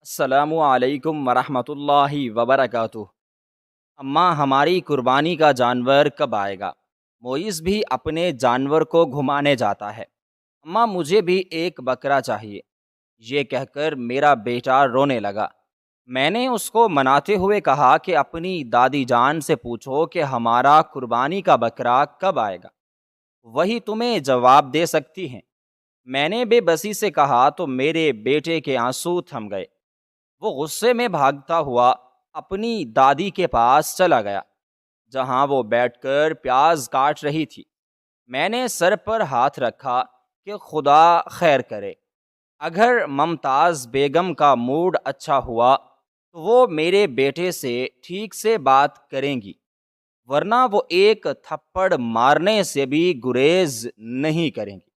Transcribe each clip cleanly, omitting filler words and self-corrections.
السلام علیکم ورحمۃ اللہ وبرکاتہ۔ اماں، ہماری قربانی کا جانور کب آئے گا؟ موئز بھی اپنے جانور کو گھمانے جاتا ہے۔ اماں، مجھے بھی ایک بکرا چاہیے، یہ کہہ کر میرا بیٹا رونے لگا۔ میں نے اس کو مناتے ہوئے کہا کہ اپنی دادی جان سے پوچھو کہ ہمارا قربانی کا بکرا کب آئے گا، وہی تمہیں جواب دے سکتی ہیں۔ میں نے بے بسی سے کہا تو میرے بیٹے کے آنسو تھم گئے۔ وہ غصے میں بھاگتا ہوا اپنی دادی کے پاس چلا گیا، جہاں وہ بیٹھ کر پیاز کاٹ رہی تھی۔ میں نے سر پر ہاتھ رکھا کہ خدا خیر کرے، اگر ممتاز بیگم کا موڈ اچھا ہوا تو وہ میرے بیٹے سے ٹھیک سے بات کریں گی، ورنہ وہ ایک تھپڑ مارنے سے بھی گریز نہیں کریں گی۔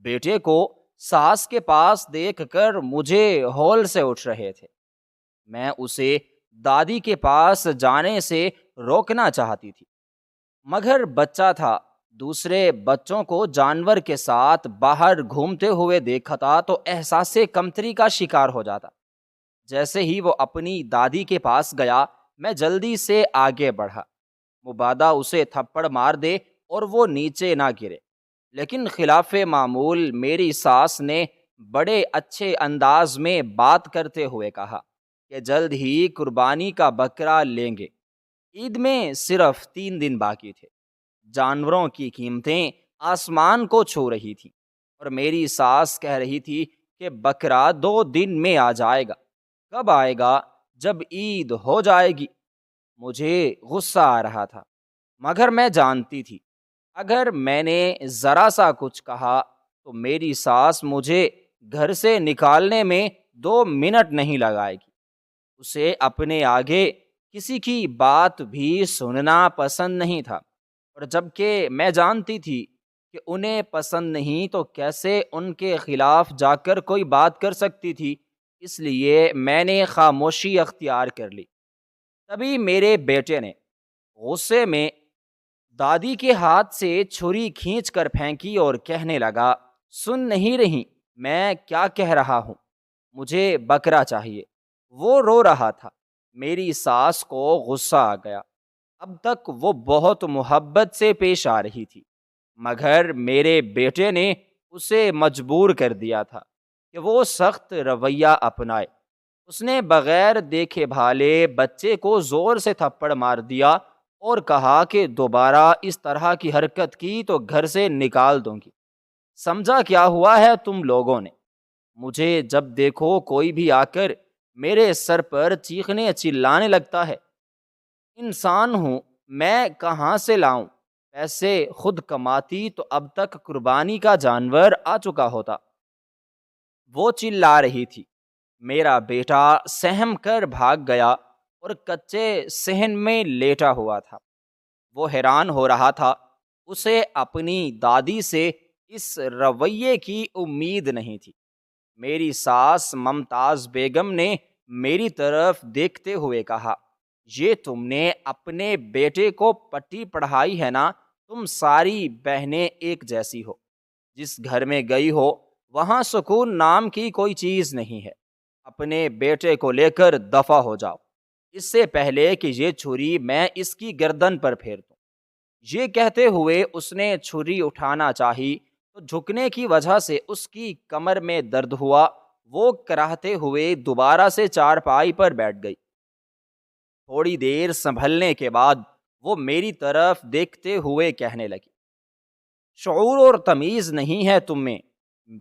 بیٹے کو ساس کے پاس دیکھ کر مجھے ہول سے اٹھ رہے تھے۔ میں اسے دادی کے پاس جانے سے روکنا چاہتی تھی، مگر بچہ تھا، دوسرے بچوں کو جانور کے ساتھ باہر گھومتے ہوئے دیکھتا تو احساس کمتری کا شکار ہو جاتا۔ جیسے ہی وہ اپنی دادی کے پاس گیا، میں جلدی سے آگے بڑھا، مبادا اسے تھپڑ مار دے اور وہ نیچے نہ گرے، لیکن خلاف معمول میری ساس نے بڑے اچھے انداز میں بات کرتے ہوئے کہا کہ جلد ہی قربانی کا بکرا لیں گے، عید میں صرف 3 دن باقی تھے۔ جانوروں کی قیمتیں آسمان کو چھو رہی تھیں، اور میری ساس کہہ رہی تھی کہ بکرا 2 دن میں آ جائے گا۔ کب آئے گا؟ جب عید ہو جائے گی۔ مجھے غصہ آ رہا تھا، مگر میں جانتی تھی اگر میں نے ذرا سا کچھ کہا تو میری ساس مجھے گھر سے نکالنے میں 2 منٹ نہیں لگائے گی۔ اسے اپنے آگے کسی کی بات بھی سننا پسند نہیں تھا، اور جب کہ میں جانتی تھی کہ انہیں پسند نہیں تو کیسے ان کے خلاف جا کر کوئی بات کر سکتی تھی، اس لیے میں نے خاموشی اختیار کر لی۔ تبھی میرے بیٹے نے غصے میں دادی کے ہاتھ سے چھری کھینچ کر پھینکی اور کہنے لگا، سن نہیں رہی میں کیا کہہ رہا ہوں؟ مجھے بکرا چاہیے۔ وہ رو رہا تھا۔ میری ساس کو غصہ آ گیا۔ اب تک وہ بہت محبت سے پیش آ رہی تھی، مگر میرے بیٹے نے اسے مجبور کر دیا تھا کہ وہ سخت رویہ اپنائے۔ اس نے بغیر دیکھے بھالے بچے کو زور سے تھپڑ مار دیا اور کہا کہ دوبارہ اس طرح کی حرکت کی تو گھر سے نکال دوں گی۔ سمجھا کیا ہوا ہے تم لوگوں نے؟ مجھے جب دیکھو کوئی بھی آ کر میرے سر پر چیخنے چلانے لگتا ہے۔ انسان ہوں، میں کہاں سے لاؤں؟ پیسے خود کماتی تو اب تک قربانی کا جانور آ چکا ہوتا۔ وہ چلا رہی تھی۔ میرا بیٹا سہم کر بھاگ گیا اور کچے صحن میں لیٹا ہوا تھا۔ وہ حیران ہو رہا تھا، اسے اپنی دادی سے اس رویے کی امید نہیں تھی۔ میری ساس ممتاز بیگم نے میری طرف دیکھتے ہوئے کہا، یہ تم نے اپنے بیٹے کو پٹی پڑھائی ہے نا؟ تم ساری بہنیں ایک جیسی ہو، جس گھر میں گئی ہو وہاں سکون نام کی کوئی چیز نہیں ہے۔ اپنے بیٹے کو لے کر دفع ہو جاؤ، اس سے پہلے کہ یہ چھری میں اس کی گردن پر پھیر دوں۔ یہ کہتے ہوئے اس نے چھری اٹھانا چاہی تو جھکنے کی وجہ سے اس کی کمر میں درد ہوا۔ وہ کراہتے ہوئے دوبارہ سے چارپائی پر بیٹھ گئی۔ تھوڑی دیر سنبھلنے کے بعد وہ میری طرف دیکھتے ہوئے کہنے لگی، شعور اور تمیز نہیں ہے تم میں،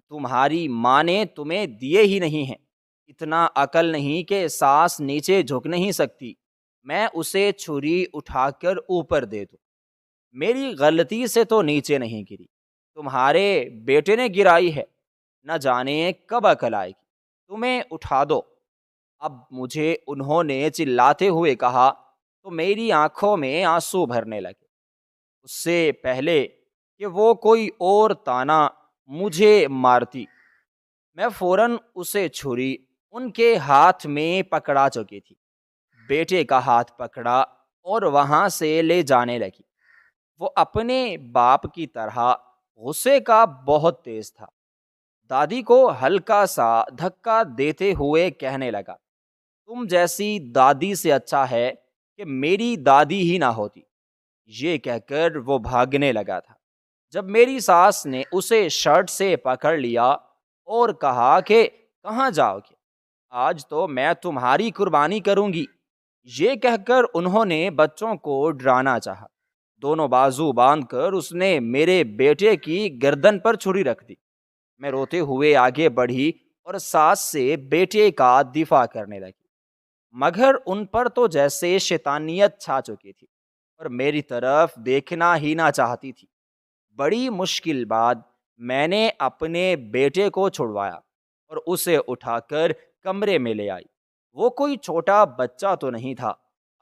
تمہاری ماں نے تمہیں دیے ہی نہیں ہیں۔ اتنا عقل نہیں کہ ساس نیچے جھک نہیں سکتی، میں اسے چھری اٹھا کر اوپر دے دوں؟ میری غلطی سے تو نیچے نہیں گری، تمہارے بیٹے نے گرائی ہے، نہ جانے کب عقل آئے گی۔ تمہیں اٹھا دو۔ اب مجھے انہوں نے چلاتے ہوئے کہا تو میری آنکھوں میں آنسو بھرنے لگے۔ اس سے پہلے کہ وہ کوئی اور تانا مجھے مارتی، میں فوراً اسے چھری ان کے ہاتھ میں پکڑا چکی تھی۔ بیٹے کا ہاتھ پکڑا اور وہاں سے لے جانے لگی۔ وہ اپنے باپ کی طرح غصے کا بہت تیز تھا۔ دادی کو ہلکا سا دھکا دیتے ہوئے کہنے لگا، تم جیسی دادی سے اچھا ہے کہ میری دادی ہی نہ ہوتی۔ یہ کہہ کر وہ بھاگنے لگا تھا جب میری ساس نے اسے شرٹ سے پکڑ لیا اور کہا کہ کہاں جاؤ گے؟ آج تو میں تمہاری قربانی کروں گی۔ یہ کہہ کر انہوں نے بچوں کو ڈرانا چاہا۔ دونوں بازو باندھ کر اس نے میرے بیٹے کی گردن پر چھری رکھ دی۔ میں روتے ہوئے آگے بڑھی اور ساس سے بیٹے کا دفاع کرنے لگی، مگر ان پر تو جیسے شیطانیت چھا چکی تھی اور میری طرف دیکھنا ہی نہ چاہتی تھی۔ بڑی مشکل بعد میں نے اپنے بیٹے کو چھڑوایا اور اسے اٹھا کر کمرے میں لے آئی۔ وہ کوئی چھوٹا بچہ تو نہیں تھا،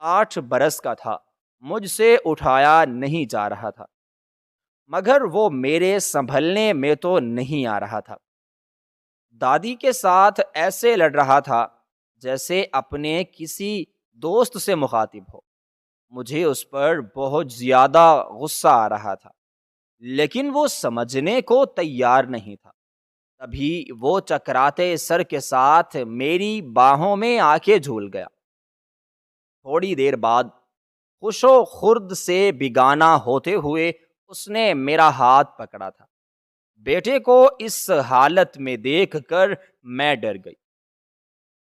8 برس کا تھا۔ مجھ سے اٹھایا نہیں جا رہا تھا، مگر وہ میرے سنبھلنے میں تو نہیں آ رہا تھا۔ دادی کے ساتھ ایسے لڑ رہا تھا جیسے اپنے کسی دوست سے مخاطب ہو۔ مجھے اس پر بہت زیادہ غصہ آ رہا تھا، لیکن وہ سمجھنے کو تیار نہیں تھا۔ تبھی وہ چکراتے سر کے ساتھ میری باہوں میں آ کے جھول گیا۔ تھوڑی دیر بعد خوش و خرد سے بیگانہ ہوتے ہوئے اس نے میرا ہاتھ پکڑا تھا۔ بیٹے کو اس حالت میں دیکھ کر میں ڈر گئی۔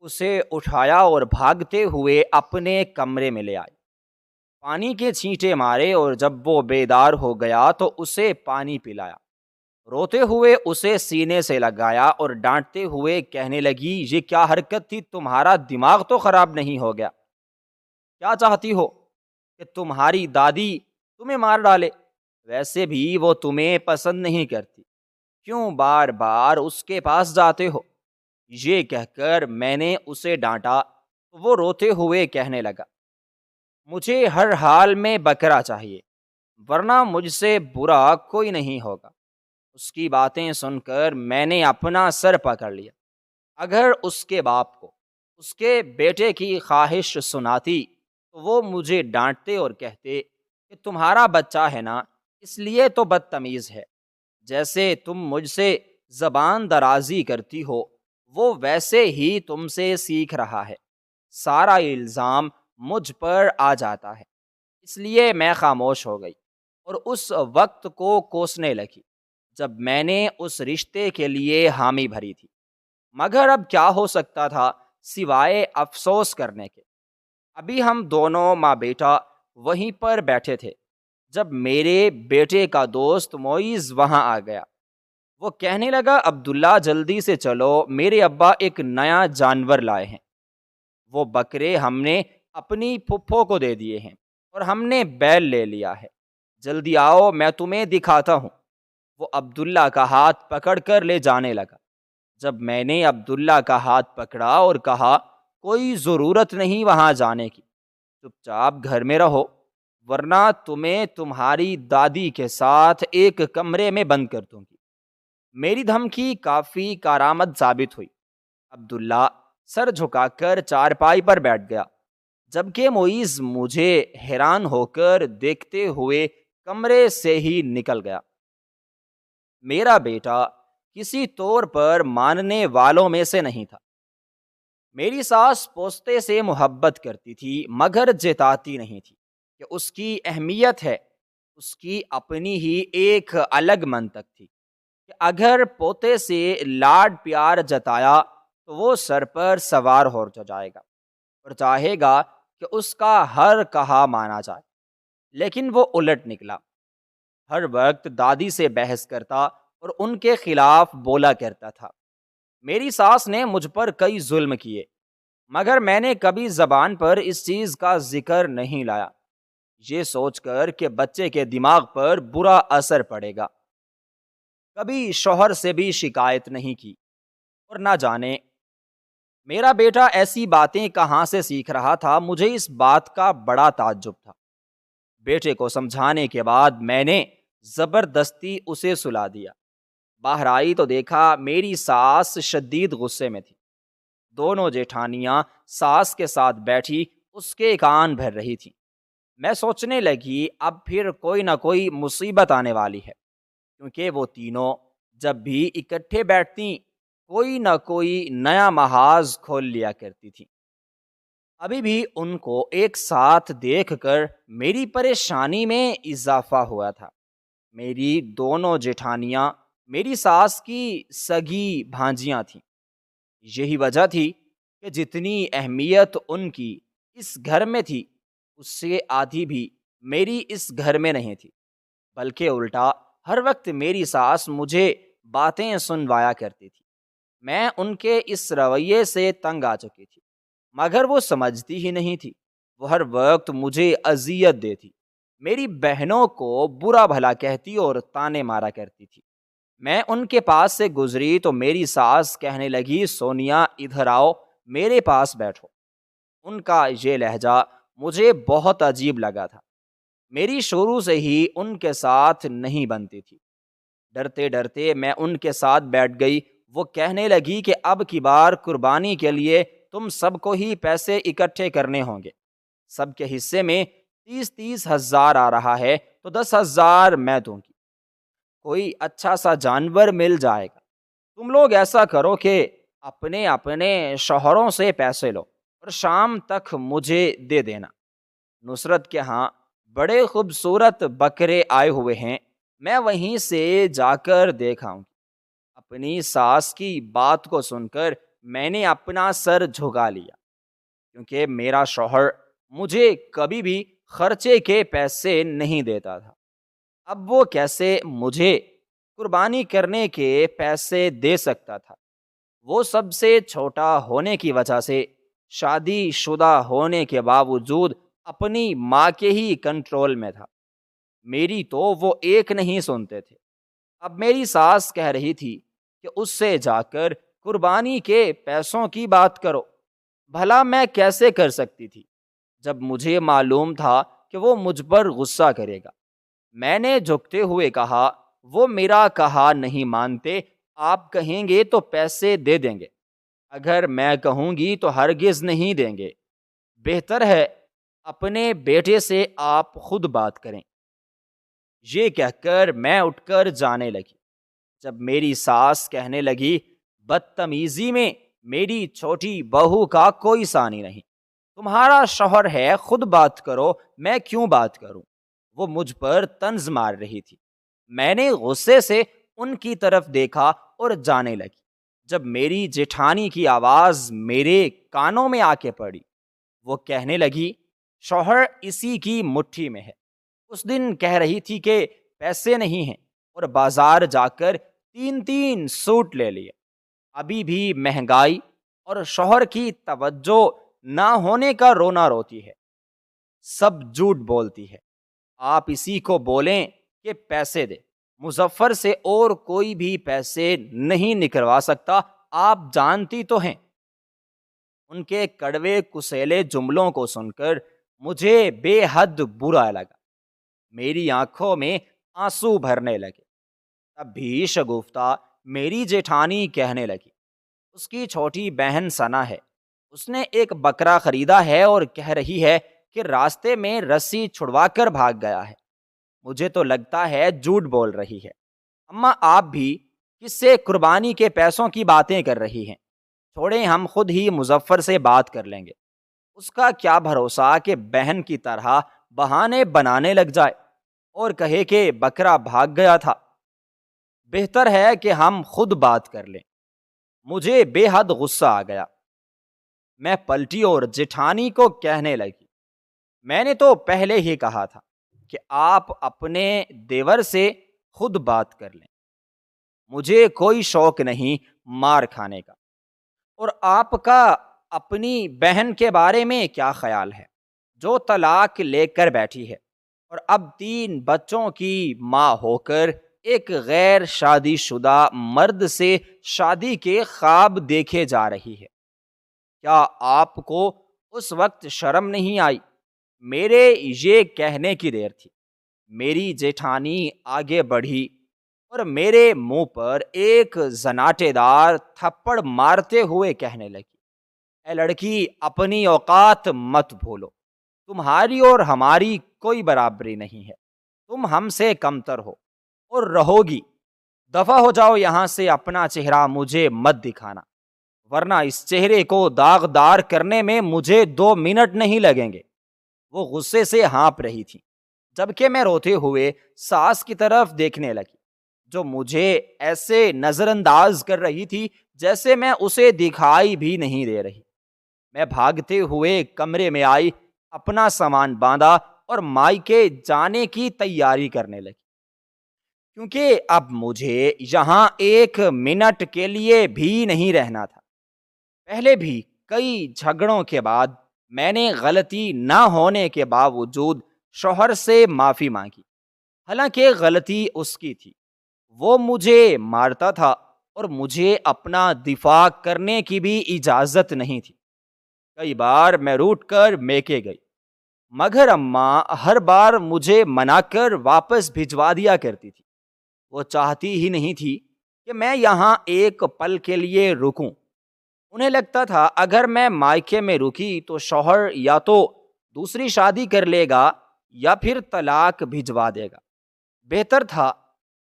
اسے اٹھایا اور بھاگتے ہوئے اپنے کمرے میں لے آئی۔ پانی کے چھینٹے مارے اور جب وہ بیدار ہو گیا تو اسے پانی پلایا۔ روتے ہوئے اسے سینے سے لگایا اور ڈانٹتے ہوئے کہنے لگی، یہ کیا حرکت تھی؟ تمہارا دماغ تو خراب نہیں ہو گیا؟ کیا چاہتی ہو کہ تمہاری دادی تمہیں مار ڈالے؟ ویسے بھی وہ تمہیں پسند نہیں کرتی، کیوں بار بار اس کے پاس جاتے ہو؟ یہ کہہ کر میں نے اسے ڈانٹا تو وہ روتے ہوئے کہنے لگا، مجھے ہر حال میں بکرا چاہیے، ورنہ مجھ سے برا کوئی نہیں ہوگا۔ اس کی باتیں سن کر میں نے اپنا سر پکڑ لیا۔ اگر اس کے باپ کو اس کے بیٹے کی خواہش سناتی تو وہ مجھے ڈانٹتے اور کہتے کہ تمہارا بچہ ہے نا، اس لیے تو بدتمیز ہے۔ جیسے تم مجھ سے زبان درازی کرتی ہو، وہ ویسے ہی تم سے سیکھ رہا ہے۔ سارا الزام مجھ پر آ جاتا ہے۔ اس لیے میں خاموش ہو گئی اور اس وقت کو کوسنے لگی جب میں نے اس رشتے کے لیے حامی بھری تھی، مگر اب کیا ہو سکتا تھا سوائے افسوس کرنے کے۔ ابھی ہم دونوں ماں بیٹا وہیں پر بیٹھے تھے جب میرے بیٹے کا دوست معیز وہاں آ گیا۔ وہ کہنے لگا، عبداللہ جلدی سے چلو، میرے ابا ایک نیا جانور لائے ہیں۔ وہ بکرے ہم نے اپنی پھپھو کو دے دیے ہیں اور ہم نے بیل لے لیا ہے، جلدی آؤ میں تمہیں دکھاتا ہوں۔ وہ عبداللہ کا ہاتھ پکڑ کر لے جانے لگا۔ جب میں نے عبداللہ کا ہاتھ پکڑا اور کہا، کوئی ضرورت نہیں وہاں جانے کی، چپ چاپ گھر میں رہو، ورنہ تمہیں تمہاری دادی کے ساتھ ایک کمرے میں بند کر دوں گی۔ میری دھمکی کافی کارآمد ثابت ہوئی۔ عبداللہ سر جھکا کر چارپائی پر بیٹھ گیا، جبکہ معیز مجھے حیران ہو کر دیکھتے ہوئے کمرے سے ہی نکل گیا۔ میرا بیٹا کسی طور پر ماننے والوں میں سے نہیں تھا۔ میری ساس پوستے سے محبت کرتی تھی، مگر جتاتی نہیں تھی کہ اس کی اہمیت ہے۔ اس کی اپنی ہی ایک الگ منطق تھی کہ اگر پوتے سے لاڈ پیار جتایا تو وہ سر پر سوار ہو جائے گا اور چاہے گا کہ اس کا ہر کہا مانا جائے، لیکن وہ الٹ نکلا۔ ہر وقت دادی سے بحث کرتا اور ان کے خلاف بولا کرتا تھا۔ میری ساس نے مجھ پر کئی ظلم کیے، مگر میں نے کبھی زبان پر اس چیز کا ذکر نہیں لایا، یہ سوچ کر کہ بچے کے دماغ پر برا اثر پڑے گا۔ کبھی شوہر سے بھی شکایت نہیں کی، اور نہ جانے میرا بیٹا ایسی باتیں کہاں سے سیکھ رہا تھا۔ مجھے اس بات کا بڑا تعجب تھا۔ بیٹے کو سمجھانے کے بعد میں نے زبردستی اسے سلا دیا۔ باہر آئی تو دیکھا میری ساس شدید غصے میں تھی۔ دونوں جیٹھانیاں ساس کے ساتھ بیٹھی اس کے کان بھر رہی تھیں۔ میں سوچنے لگی اب پھر کوئی نہ کوئی مصیبت آنے والی ہے، کیونکہ وہ تینوں جب بھی اکٹھے بیٹھتی کوئی نہ کوئی نیا محاذ کھول لیا کرتی تھی۔ ابھی بھی ان کو ایک ساتھ دیکھ کر میری پریشانی میں اضافہ ہوا تھا۔ میری دونوں جیٹھانیاں میری ساس کی سگی بھانجیاں تھیں۔ یہی وجہ تھی کہ جتنی اہمیت ان کی اس گھر میں تھی، اس سے آدھی بھی میری اس گھر میں نہیں تھی، بلکہ الٹا ہر وقت میری ساس مجھے باتیں سنوایا کرتی تھی۔ میں ان کے اس رویے سے تنگ آ چکی تھی، مگر وہ سمجھتی ہی نہیں تھی۔ وہ ہر وقت مجھے اذیت دیتی، میری بہنوں کو برا بھلا کہتی اور تانے مارا کرتی تھی۔ میں ان کے پاس سے گزری تو میری ساس کہنے لگی، سونیا ادھر آؤ، میرے پاس بیٹھو۔ ان کا یہ لہجہ مجھے بہت عجیب لگا تھا۔ میری شروع سے ہی ان کے ساتھ نہیں بنتی تھی۔ ڈرتے ڈرتے میں ان کے ساتھ بیٹھ گئی۔ وہ کہنے لگی کہ اب کی بار قربانی کے لیے تم سب کو ہی پیسے اکٹھے کرنے ہوں گے۔ سب کے حصے میں 30,000 آ رہا ہے تو 10,000 میں دوں گی۔ کوئی اچھا سا جانور مل جائے گا۔ تم لوگ ایسا کرو کہ اپنے اپنے شوہروں سے پیسے لو اور شام تک مجھے دے دینا۔ نصرت کے ہاں بڑے خوبصورت بکرے آئے ہوئے ہیں، میں وہیں سے جا کر دیکھ آؤں گی۔ اپنی ساس کی بات کو سن کر میں نے اپنا سر جھکا لیا، کیونکہ میرا شوہر مجھے کبھی بھی خرچے کے پیسے نہیں دیتا تھا۔ اب وہ کیسے مجھے قربانی کرنے کے پیسے دے سکتا تھا؟ وہ سب سے چھوٹا ہونے کی وجہ سے شادی شدہ ہونے کے باوجود اپنی ماں کے ہی کنٹرول میں تھا۔ میری تو وہ ایک نہیں سنتے تھے۔ اب میری ساس کہہ رہی تھی کہ اس سے جا کر قربانی کے پیسوں کی بات کرو۔ بھلا میں کیسے کر سکتی تھی جب مجھے معلوم تھا کہ وہ مجھ پر غصہ کرے گا؟ میں نے جھکتے ہوئے کہا، وہ میرا کہا نہیں مانتے، آپ کہیں گے تو پیسے دے دیں گے، اگر میں کہوں گی تو ہرگز نہیں دیں گے۔ بہتر ہے اپنے بیٹے سے آپ خود بات کریں۔ یہ کہہ کر میں اٹھ کر جانے لگی، جب میری ساس کہنے لگی، بدتمیزی میں میری چھوٹی بہو کا کوئی ثانی نہیں، تمہارا شوہر ہے، خود بات کرو، میں کیوں بات کروں؟ وہ مجھ پر طنز مار رہی تھی۔ میں نے غصے سے ان کی طرف دیکھا اور جانے لگی، جب میری جیٹھانی کی آواز میرے کانوں میں آ کے پڑی۔ وہ کہنے لگی، شوہر اسی کی مٹھی میں ہے۔ اس دن کہہ رہی تھی کہ پیسے نہیں ہیں اور بازار جا کر 3 سوٹ لے لیے۔ ابھی بھی مہنگائی اور شوہر کی توجہ نہ ہونے کا رونا روتی ہے، سب جھوٹ بولتی ہے۔ آپ اسی کو بولیں کہ پیسے دے، مظفر سے اور کوئی بھی پیسے نہیں نکلوا سکتا، آپ جانتی تو ہیں۔ ان کے کڑوے کسیلے جملوں کو سن کر مجھے بے حد برا لگا، میری آنکھوں میں آنسو بھرنے لگے۔ تب بھی شگفتہ میری جیٹھانی کہنے لگی، اس کی چھوٹی بہن ثنا ہے، اس نے ایک بکرا خریدا ہے اور کہہ رہی ہے کہ راستے میں رسی چھڑوا کر بھاگ گیا ہے۔ مجھے تو لگتا ہے جھوٹ بول رہی ہے۔ اماں آپ بھی کس سے قربانی کے پیسوں کی باتیں کر رہی ہیں؟ چھوڑیں، ہم خود ہی مظفر سے بات کر لیں گے۔ اس کا کیا بھروسہ کہ بہن کی طرح بہانے بنانے لگ جائے اور کہے کہ بکرا بھاگ گیا تھا۔ بہتر ہے کہ ہم خود بات کر لیں۔ مجھے بے حد غصہ آ گیا۔ میں پلٹی اور جیٹھانی کو کہنے لگی، میں نے تو پہلے ہی کہا تھا کہ آپ اپنے دیور سے خود بات کر لیں، مجھے کوئی شوق نہیں مار کھانے کا۔ اور آپ کا اپنی بہن کے بارے میں کیا خیال ہے، جو طلاق لے کر بیٹھی ہے اور اب 3 بچوں کی ماں ہو کر ایک غیر شادی شدہ مرد سے شادی کے خواب دیکھے جا رہی ہے؟ کیا آپ کو اس وقت شرم نہیں آئی؟ میرے یہ کہنے کی دیر تھی، میری جیٹھانی آگے بڑھی اور میرے منہ پر ایک زناٹے دار تھپڑ مارتے ہوئے کہنے لگی، اے لڑکی، اپنی اوقات مت بھولو، تمہاری اور ہماری کوئی برابری نہیں ہے، تم ہم سے کمتر ہو اور رہو گی۔ دفع ہو جاؤ یہاں سے، اپنا چہرہ مجھے مت دکھانا، ورنہ اس چہرے کو داغدار کرنے میں مجھے 2 منٹ نہیں لگیں گے۔ وہ غصے سے ہانپ رہی تھی، جبکہ میں روتے ہوئے ساس کی طرف دیکھنے لگی، جو مجھے ایسے نظر انداز کر رہی تھی جیسے میں اسے دکھائی بھی نہیں دے رہی۔ میں بھاگتے ہوئے کمرے میں آئی، اپنا سامان باندھا اور مائکے جانے کی تیاری کرنے لگی، کیونکہ اب مجھے یہاں 1 منٹ کے لیے بھی نہیں رہنا تھا۔ پہلے بھی کئی جھگڑوں کے بعد میں نے غلطی نہ ہونے کے باوجود شوہر سے معافی مانگی، حالانکہ غلطی اس کی تھی۔ وہ مجھے مارتا تھا اور مجھے اپنا دفاع کرنے کی بھی اجازت نہیں تھی۔ کئی بار میں روٹھ کر میکے گئی، مگر اماں ہر بار مجھے منا کر واپس بھجوا دیا کرتی تھی۔ وہ چاہتی ہی نہیں تھی کہ میں یہاں ایک پل کے لیے رکوں۔ انہیں لگتا تھا اگر میں مائکے میں رکی تو شوہر یا تو دوسری شادی کر لے گا یا پھر طلاق بھجوا دے گا۔ بہتر تھا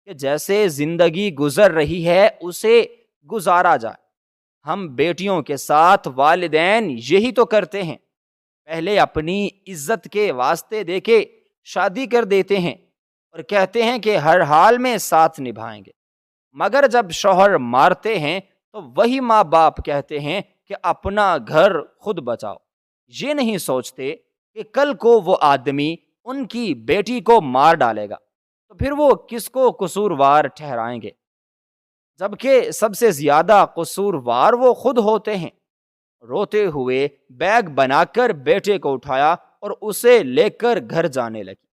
کہ جیسے زندگی گزر رہی ہے اسے گزارا جائے۔ ہم بیٹیوں کے ساتھ والدین یہی تو کرتے ہیں، پہلے اپنی عزت کے واسطے دے کے شادی کر دیتے ہیں اور کہتے ہیں کہ ہر حال میں ساتھ نبھائیں گے، مگر جب شوہر مارتے ہیں تو وہی ماں باپ کہتے ہیں کہ اپنا گھر خود بچاؤ۔ یہ نہیں سوچتے کہ کل کو وہ آدمی ان کی بیٹی کو مار ڈالے گا تو پھر وہ کس کو قصوروار ٹھہرائیں گے، جبکہ سب سے زیادہ قصوروار وہ خود ہوتے ہیں۔ روتے ہوئے بیگ بنا کر بیٹے کو اٹھایا اور اسے لے کر گھر جانے لگی۔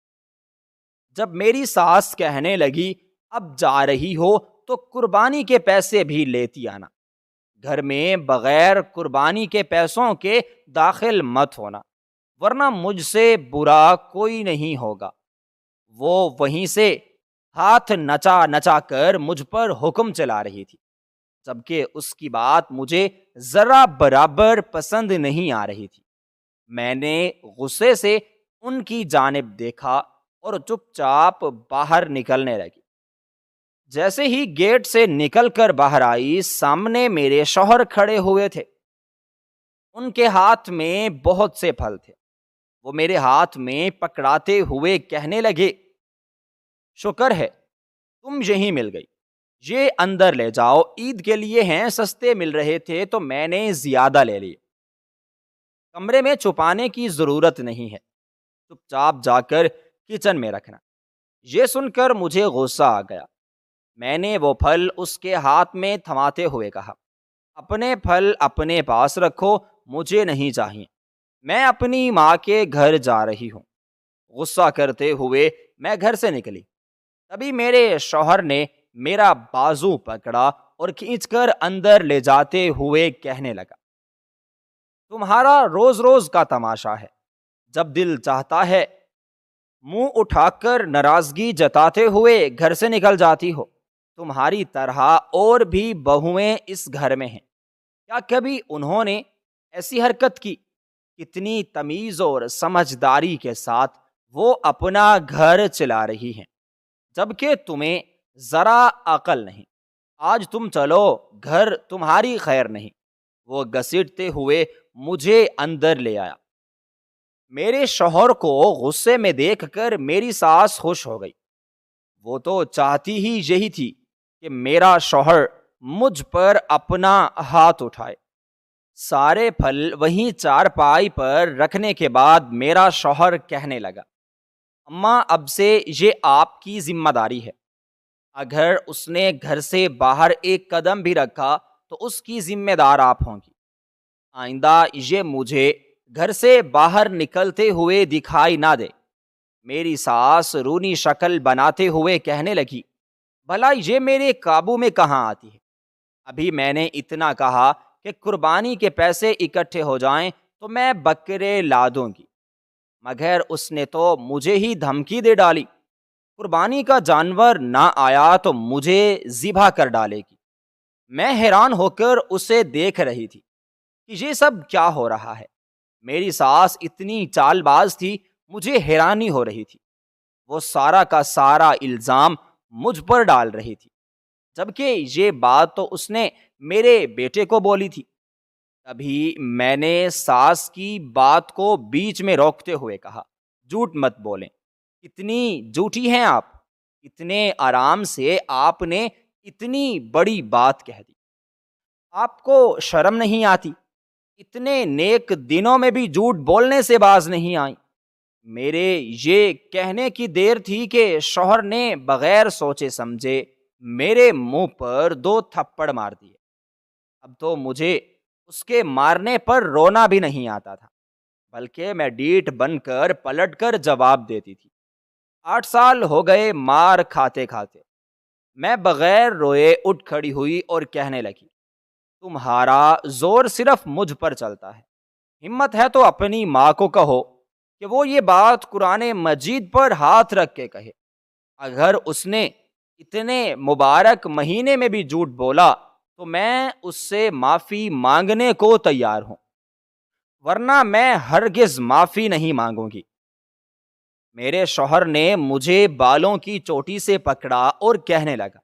جب میری ساس کہنے لگی اب جا رہی ہو تو قربانی کے پیسے بھی لیتی آنا، گھر میں بغیر قربانی کے پیسوں کے داخل مت ہونا، ورنہ مجھ سے برا کوئی نہیں ہوگا۔ وہ وہیں سے ہاتھ نچا نچا کر مجھ پر حکم چلا رہی تھی، جبکہ اس کی بات مجھے ذرا برابر پسند نہیں آ رہی تھی۔ میں نے غصے سے ان کی جانب دیکھا اور چپ چاپ باہر نکلنے لگی۔ جیسے ہی گیٹ سے نکل کر باہر آئی، سامنے میرے شوہر کھڑے ہوئے تھے۔ ان کے ہاتھ میں بہت سے پھل تھے۔ وہ میرے ہاتھ میں پکڑاتے ہوئے کہنے لگے، شکر ہے تم یہیں مل گئی، یہ اندر لے جاؤ، عید کے لیے ہیں، سستے مل رہے تھے تو میں نے زیادہ لے لیے۔ کمرے میں چھپانے کی ضرورت نہیں ہے، چپ چاپ جا کر کچن میں رکھنا۔ یہ سن کر مجھے غصہ آ گیا۔ میں نے وہ پھل اس کے ہاتھ میں تھماتے ہوئے کہا، اپنے پھل اپنے پاس رکھو، مجھے نہیں چاہیے، میں اپنی ماں کے گھر جا رہی ہوں۔ غصہ کرتے ہوئے میں گھر سے نکلی، تبھی میرے شوہر نے میرا بازو پکڑا اور کھینچ کر اندر لے جاتے ہوئے کہنے لگا، تمہارا روز روز کا تماشا ہے، جب دل چاہتا ہے منہ اٹھا کر ناراضگی جتاتے ہوئے گھر سے نکل جاتی ہو۔ تمہاری طرح اور بھی بہویں اس گھر میں ہیں، کیا کبھی انہوں نے ایسی حرکت کی؟ کتنی تمیز اور سمجھداری کے ساتھ وہ اپنا گھر چلا رہی ہیں، جبکہ تمہیں ذرا عقل نہیں۔ آج تم چلو، گھر تمہاری خیر نہیں۔ وہ گھسیٹتے ہوئے مجھے اندر لے آیا۔ میرے شوہر کو غصے میں دیکھ کر میری ساس خوش ہو گئی۔ وہ تو چاہتی ہی یہی تھی کہ میرا شوہر مجھ پر اپنا ہاتھ اٹھائے۔ سارے پھل وہیں چارپائی پر رکھنے کے بعد میرا شوہر کہنے لگا، اماں اب سے یہ آپ کی ذمہ داری ہے، اگر اس نے گھر سے باہر ایک قدم بھی رکھا تو اس کی ذمہ دار آپ ہوں گی۔ آئندہ یہ مجھے گھر سے باہر نکلتے ہوئے دکھائی نہ دے۔ میری ساس رونی شکل بناتے ہوئے کہنے لگی، بھلا یہ میرے قابو میں کہاں آتی ہے؟ ابھی میں نے اتنا کہا کہ قربانی کے پیسے اکٹھے ہو جائیں تو میں بکرے لا دوں گی، مگر اس نے تو مجھے ہی دھمکی دے ڈالی، قربانی کا جانور نہ آیا تو مجھے ذبح کر ڈالے گی۔ میں حیران ہو کر اسے دیکھ رہی تھی کہ یہ سب کیا ہو رہا ہے۔ میری ساس اتنی چال باز تھی، مجھے حیرانی ہو رہی تھی۔ وہ سارا کا سارا الزام مجھ پر ڈال رہی تھی۔ جبکہ یہ بات تو اس نے میرے بیٹے کو بولی تھی۔ تبھی میں نے ساس کی بات کو بیچ میں روکتے ہوئے کہا، جھوٹ مت بولیں، کتنی جھوٹی ہیں آپ، اتنے آرام سے آپ نے اتنی بڑی بات کہہ دی، آپ کو شرم نہیں آتی؟ اتنے نیک دنوں میں بھی جھوٹ بولنے سے باز نہیں آئیں۔ میرے یہ کہنے کی دیر تھی کہ شوہر نے بغیر سوچے سمجھے میرے منہ پر 2 تھپڑ مار دیے۔ اب تو مجھے اس کے مارنے پر رونا بھی نہیں آتا تھا، بلکہ میں ڈیٹ بن کر پلٹ کر جواب دیتی تھی۔ 8 سال ہو گئے مار کھاتے کھاتے۔ میں بغیر روئے اٹھ کھڑی ہوئی اور کہنے لگی، تمہارا زور صرف مجھ پر چلتا ہے، ہمت ہے تو اپنی ماں کو کہو کہ وہ یہ بات قرآن مجید پر ہاتھ رکھ کے کہے۔ اگر اس نے اتنے مبارک مہینے میں بھی جھوٹ بولا تو میں اس سے معافی مانگنے کو تیار ہوں، ورنہ میں ہرگز معافی نہیں مانگوں گی۔ میرے شوہر نے مجھے بالوں کی چوٹی سے پکڑا اور کہنے لگا،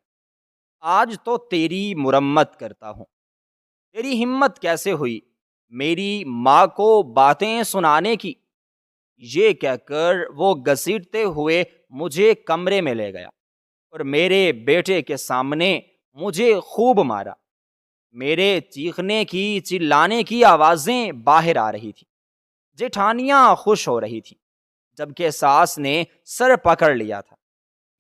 آج تو تیری مرمت کرتا ہوں، تیری ہمت کیسے ہوئی میری ماں کو باتیں سنانے کی؟ یہ کہہ کر وہ گھسیٹتے ہوئے مجھے کمرے میں لے گیا اور میرے بیٹے کے سامنے مجھے خوب مارا۔ میرے چیخنے کی چلانے کی آوازیں باہر آ رہی تھی، جیٹھانیاں خوش ہو رہی تھی، جبکہ ساس نے سر پکڑ لیا تھا۔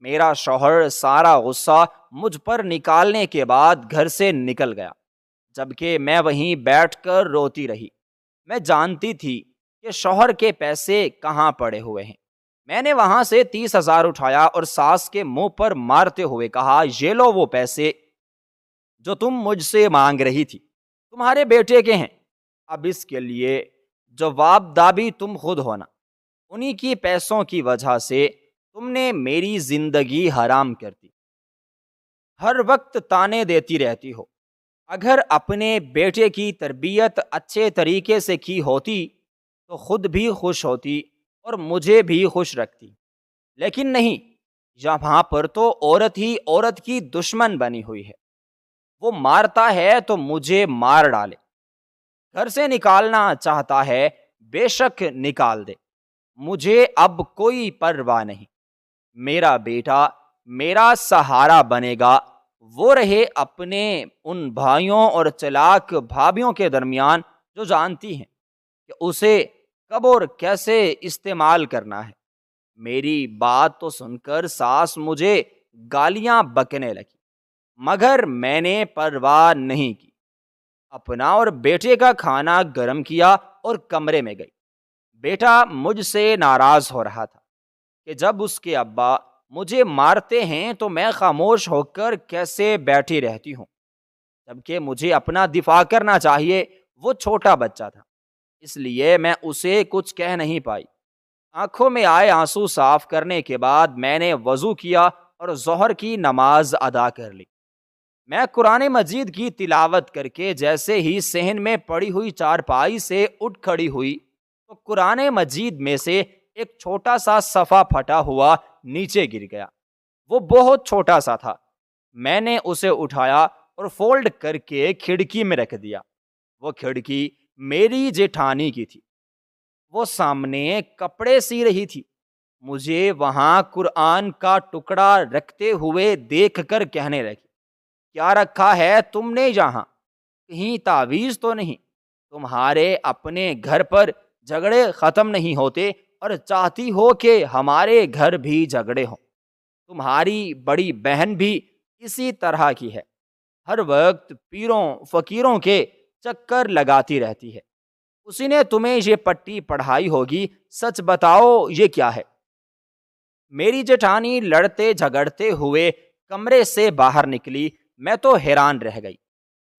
میرا شوہر سارا غصہ مجھ پر نکالنے کے بعد گھر سے نکل گیا، جبکہ میں وہیں بیٹھ کر روتی رہی۔ میں جانتی تھی کہ شوہر کے پیسے کہاں پڑے ہوئے ہیں۔ میں نے وہاں سے 30,000 اٹھایا اور ساس کے منہ پر مارتے ہوئے کہا، یہ لو وہ پیسے جو تم مجھ سے مانگ رہی تھی، تمہارے بیٹے کے ہیں، اب اس کے لیے جواب دہ بھی تم خود ہونا۔ انہی کی پیسوں کی وجہ سے تم نے میری زندگی حرام کر دی، ہر وقت تانے دیتی رہتی ہو۔ اگر اپنے بیٹے کی تربیت اچھے طریقے سے کی ہوتی تو خود بھی خوش ہوتی اور مجھے بھی خوش رکھتی، لیکن نہیں، یہاں پر تو عورت ہی عورت کی دشمن بنی ہوئی ہے۔ وہ مارتا ہے تو مجھے مار ڈالے، گھر سے نکالنا چاہتا ہے بے شک نکال دے، مجھے اب کوئی پرواہ نہیں۔ میرا بیٹا میرا سہارا بنے گا، وہ رہے اپنے ان بھائیوں اور چلاک بھابھیوں کے درمیان جو جانتی ہیں کہ اسے کب اور کیسے استعمال کرنا ہے۔ میری بات تو سن کر ساس مجھے گالیاں بکنے لگی، مگر میں نے پرواہ نہیں کی، اپنا اور بیٹے کا کھانا گرم کیا اور کمرے میں گئی۔ بیٹا مجھ سے ناراض ہو رہا تھا کہ جب اس کے ابا مجھے مارتے ہیں تو میں خاموش ہو کر کیسے بیٹھی رہتی ہوں، جبکہ مجھے اپنا دفاع کرنا چاہیے۔ وہ چھوٹا بچہ تھا، اس لیے میں اسے کچھ کہہ نہیں پائی۔ آنکھوں میں آئے آنسو صاف کرنے کے بعد میں نے وضو کیا اور ظہر کی نماز ادا کر لی۔ میں قرآن مجید کی تلاوت کر کے جیسے ہی صحن میں پڑی ہوئی چارپائی سے اٹھ کھڑی ہوئی تو قرآن مجید میں سے ایک چھوٹا سا صفحہ پھٹا ہوا نیچے گر گیا۔ وہ بہت چھوٹا سا تھا۔ میں نے اسے اٹھایا اور فولڈ کر کے کھڑکی میں رکھ دیا۔ وہ کھڑکی میری جیٹھانی کی تھی، وہ سامنے کپڑے سی رہی تھی۔ مجھے وہاں قرآن کا ٹکڑا رکھتے ہوئے دیکھ کر کہنے لگی، کیا رکھا ہے تم نے یہاں؟ کہیں تعویذ تو نہیں؟ تمہارے اپنے گھر پر جھگڑے ختم نہیں ہوتے اور چاہتی ہو کہ ہمارے گھر بھی جھگڑے ہوں۔ تمہاری بڑی بہن بھی اسی طرح کی ہے، ہر وقت پیروں فقیروں کے چکر لگاتی رہتی ہے۔ اسی نے تمہیں یہ پٹی پڑھائی ہوگی، سچ بتاؤ یہ کیا ہے؟ میری جٹھانی لڑتے جھگڑتے ہوئے کمرے سے باہر نکلی۔ میں تو حیران رہ گئی،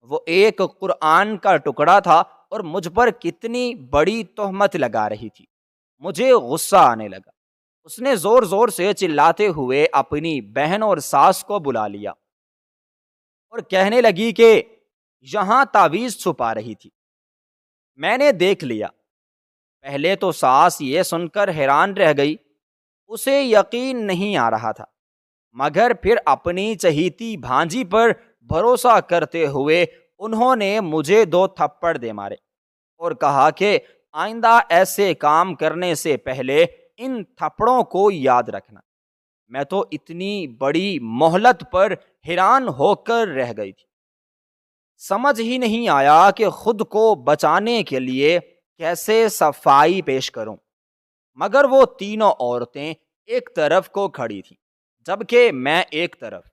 وہ ایک قرآن کا ٹکڑا تھا اور مجھ پر کتنی بڑی تہمت لگا رہی تھی۔ مجھے غصہ آنے لگا۔ اس نے زور زور سے چلاتے ہوئے اپنی بہن اور ساس کو بلا لیا اور کہنے لگی کہ یہاں تعویذ چھپا رہی تھی۔ میں نے دیکھ لیا۔ پہلے تو ساس یہ سن کر حیران رہ گئی، اسے یقین نہیں آ رہا تھا مگر پھر اپنی چہیتی بھانجی پر بھروسہ کرتے ہوئے انہوں نے مجھے 2 تھپڑ دے مارے اور کہا کہ آئندہ ایسے کام کرنے سے پہلے ان تھپڑوں کو یاد رکھنا۔ میں تو اتنی بڑی مہلت پر حیران ہو کر رہ گئی تھی، سمجھ ہی نہیں آیا کہ خود کو بچانے کے لیے کیسے صفائی پیش کروں۔ مگر وہ تینوں عورتیں ایک طرف کو کھڑی تھیں جبکہ میں ایک طرف۔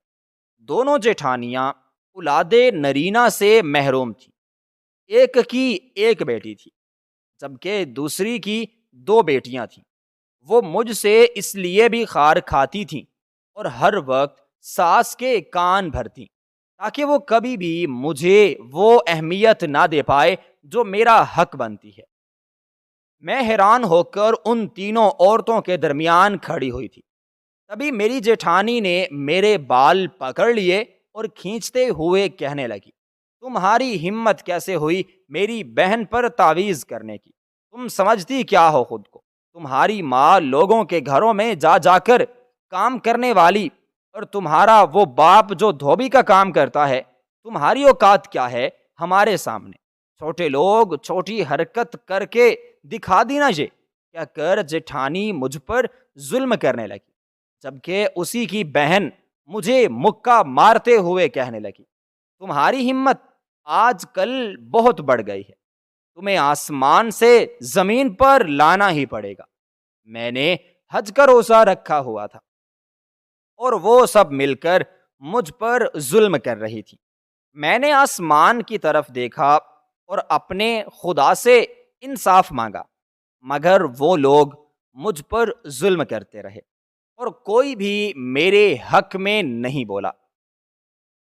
دونوں جیٹھانیاں اولاد نرینہ سے محروم تھیں، ایک کی ایک بیٹی تھی جبکہ دوسری کی 2 بیٹیاں تھیں۔ وہ مجھ سے اس لیے بھی خار کھاتی تھیں اور ہر وقت ساس کے کان بھرتیں تاکہ وہ کبھی بھی مجھے وہ اہمیت نہ دے پائے جو میرا حق بنتی ہے۔ میں حیران ہو کر ان تینوں عورتوں کے درمیان کھڑی ہوئی تھی، تبھی میری جیٹھانی نے میرے بال پکڑ لیے اور کھینچتے ہوئے کہنے لگی، تمہاری ہمت کیسے ہوئی میری بہن پر تعویذ کرنے کی؟ تم سمجھتی کیا ہو خود کو؟ تمہاری ماں لوگوں کے گھروں میں جا جا کر کام کرنے والی اور تمہارا وہ باپ جو دھوبی کا کام کرتا ہے، تمہاری اوقات کیا ہے ہمارے سامنے؟ چھوٹے لوگ چھوٹی حرکت کر کے دکھا دی نا یہ کیا کر جیٹھانی مجھ پر ظلم کرنے لگی، جبکہ اسی کی بہن مجھے مکہ مارتے ہوئے کہنے لگی، تمہاری ہمت آج کل بہت بڑھ گئی ہے، تمہیں آسمان سے زمین پر لانا ہی پڑے گا۔ میں نے حج کا روزہ رکھا ہوا تھا اور وہ سب مل کر مجھ پر ظلم کر رہی تھی۔ میں نے آسمان کی طرف دیکھا اور اپنے خدا سے انصاف مانگا، مگر وہ لوگ مجھ پر ظلم کرتے رہے اور کوئی بھی میرے حق میں نہیں بولا۔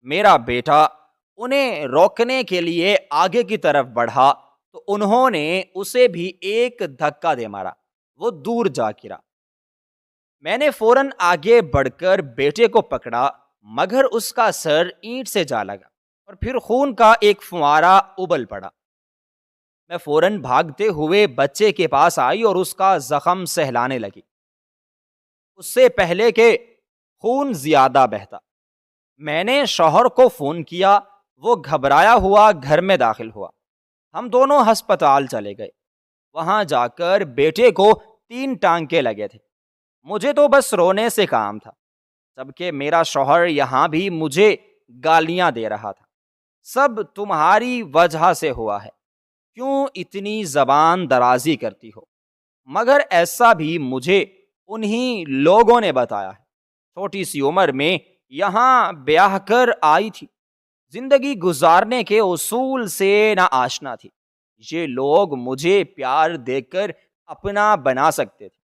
میرا بیٹا انہیں روکنے کے لیے آگے کی طرف بڑھا تو انہوں نے اسے بھی ایک دھکا دے مارا، وہ دور جا گرا۔ میں نے فوراً آگے بڑھ کر بیٹے کو پکڑا مگر اس کا سر اینٹ سے جا لگا اور پھر خون کا ایک فوارہ ابل پڑا۔ میں فوراً بھاگتے ہوئے بچے کے پاس آئی اور اس کا زخم سہلانے لگی، اس سے پہلے کہ خون زیادہ بہتا۔ میں نے شوہر کو فون کیا، وہ گھبرایا ہوا گھر میں داخل ہوا۔ ہم دونوں ہسپتال چلے گئے۔ وہاں جا کر بیٹے کو 3 ٹانکے لگے تھے۔ مجھے تو بس رونے سے کام تھا، جبکہ میرا شوہر یہاں بھی مجھے گالیاں دے رہا تھا، سب تمہاری وجہ سے ہوا ہے، کیوں اتنی زبان درازی کرتی ہو؟ مگر ایسا بھی مجھے انہی لوگوں نے بتایا ہے، چھوٹی سی عمر میں یہاں بیاہ کر آئی تھی، زندگی گزارنے کے اصول سے نہ آشنا تھی۔ یہ لوگ مجھے پیار دے کر اپنا بنا سکتے تھے،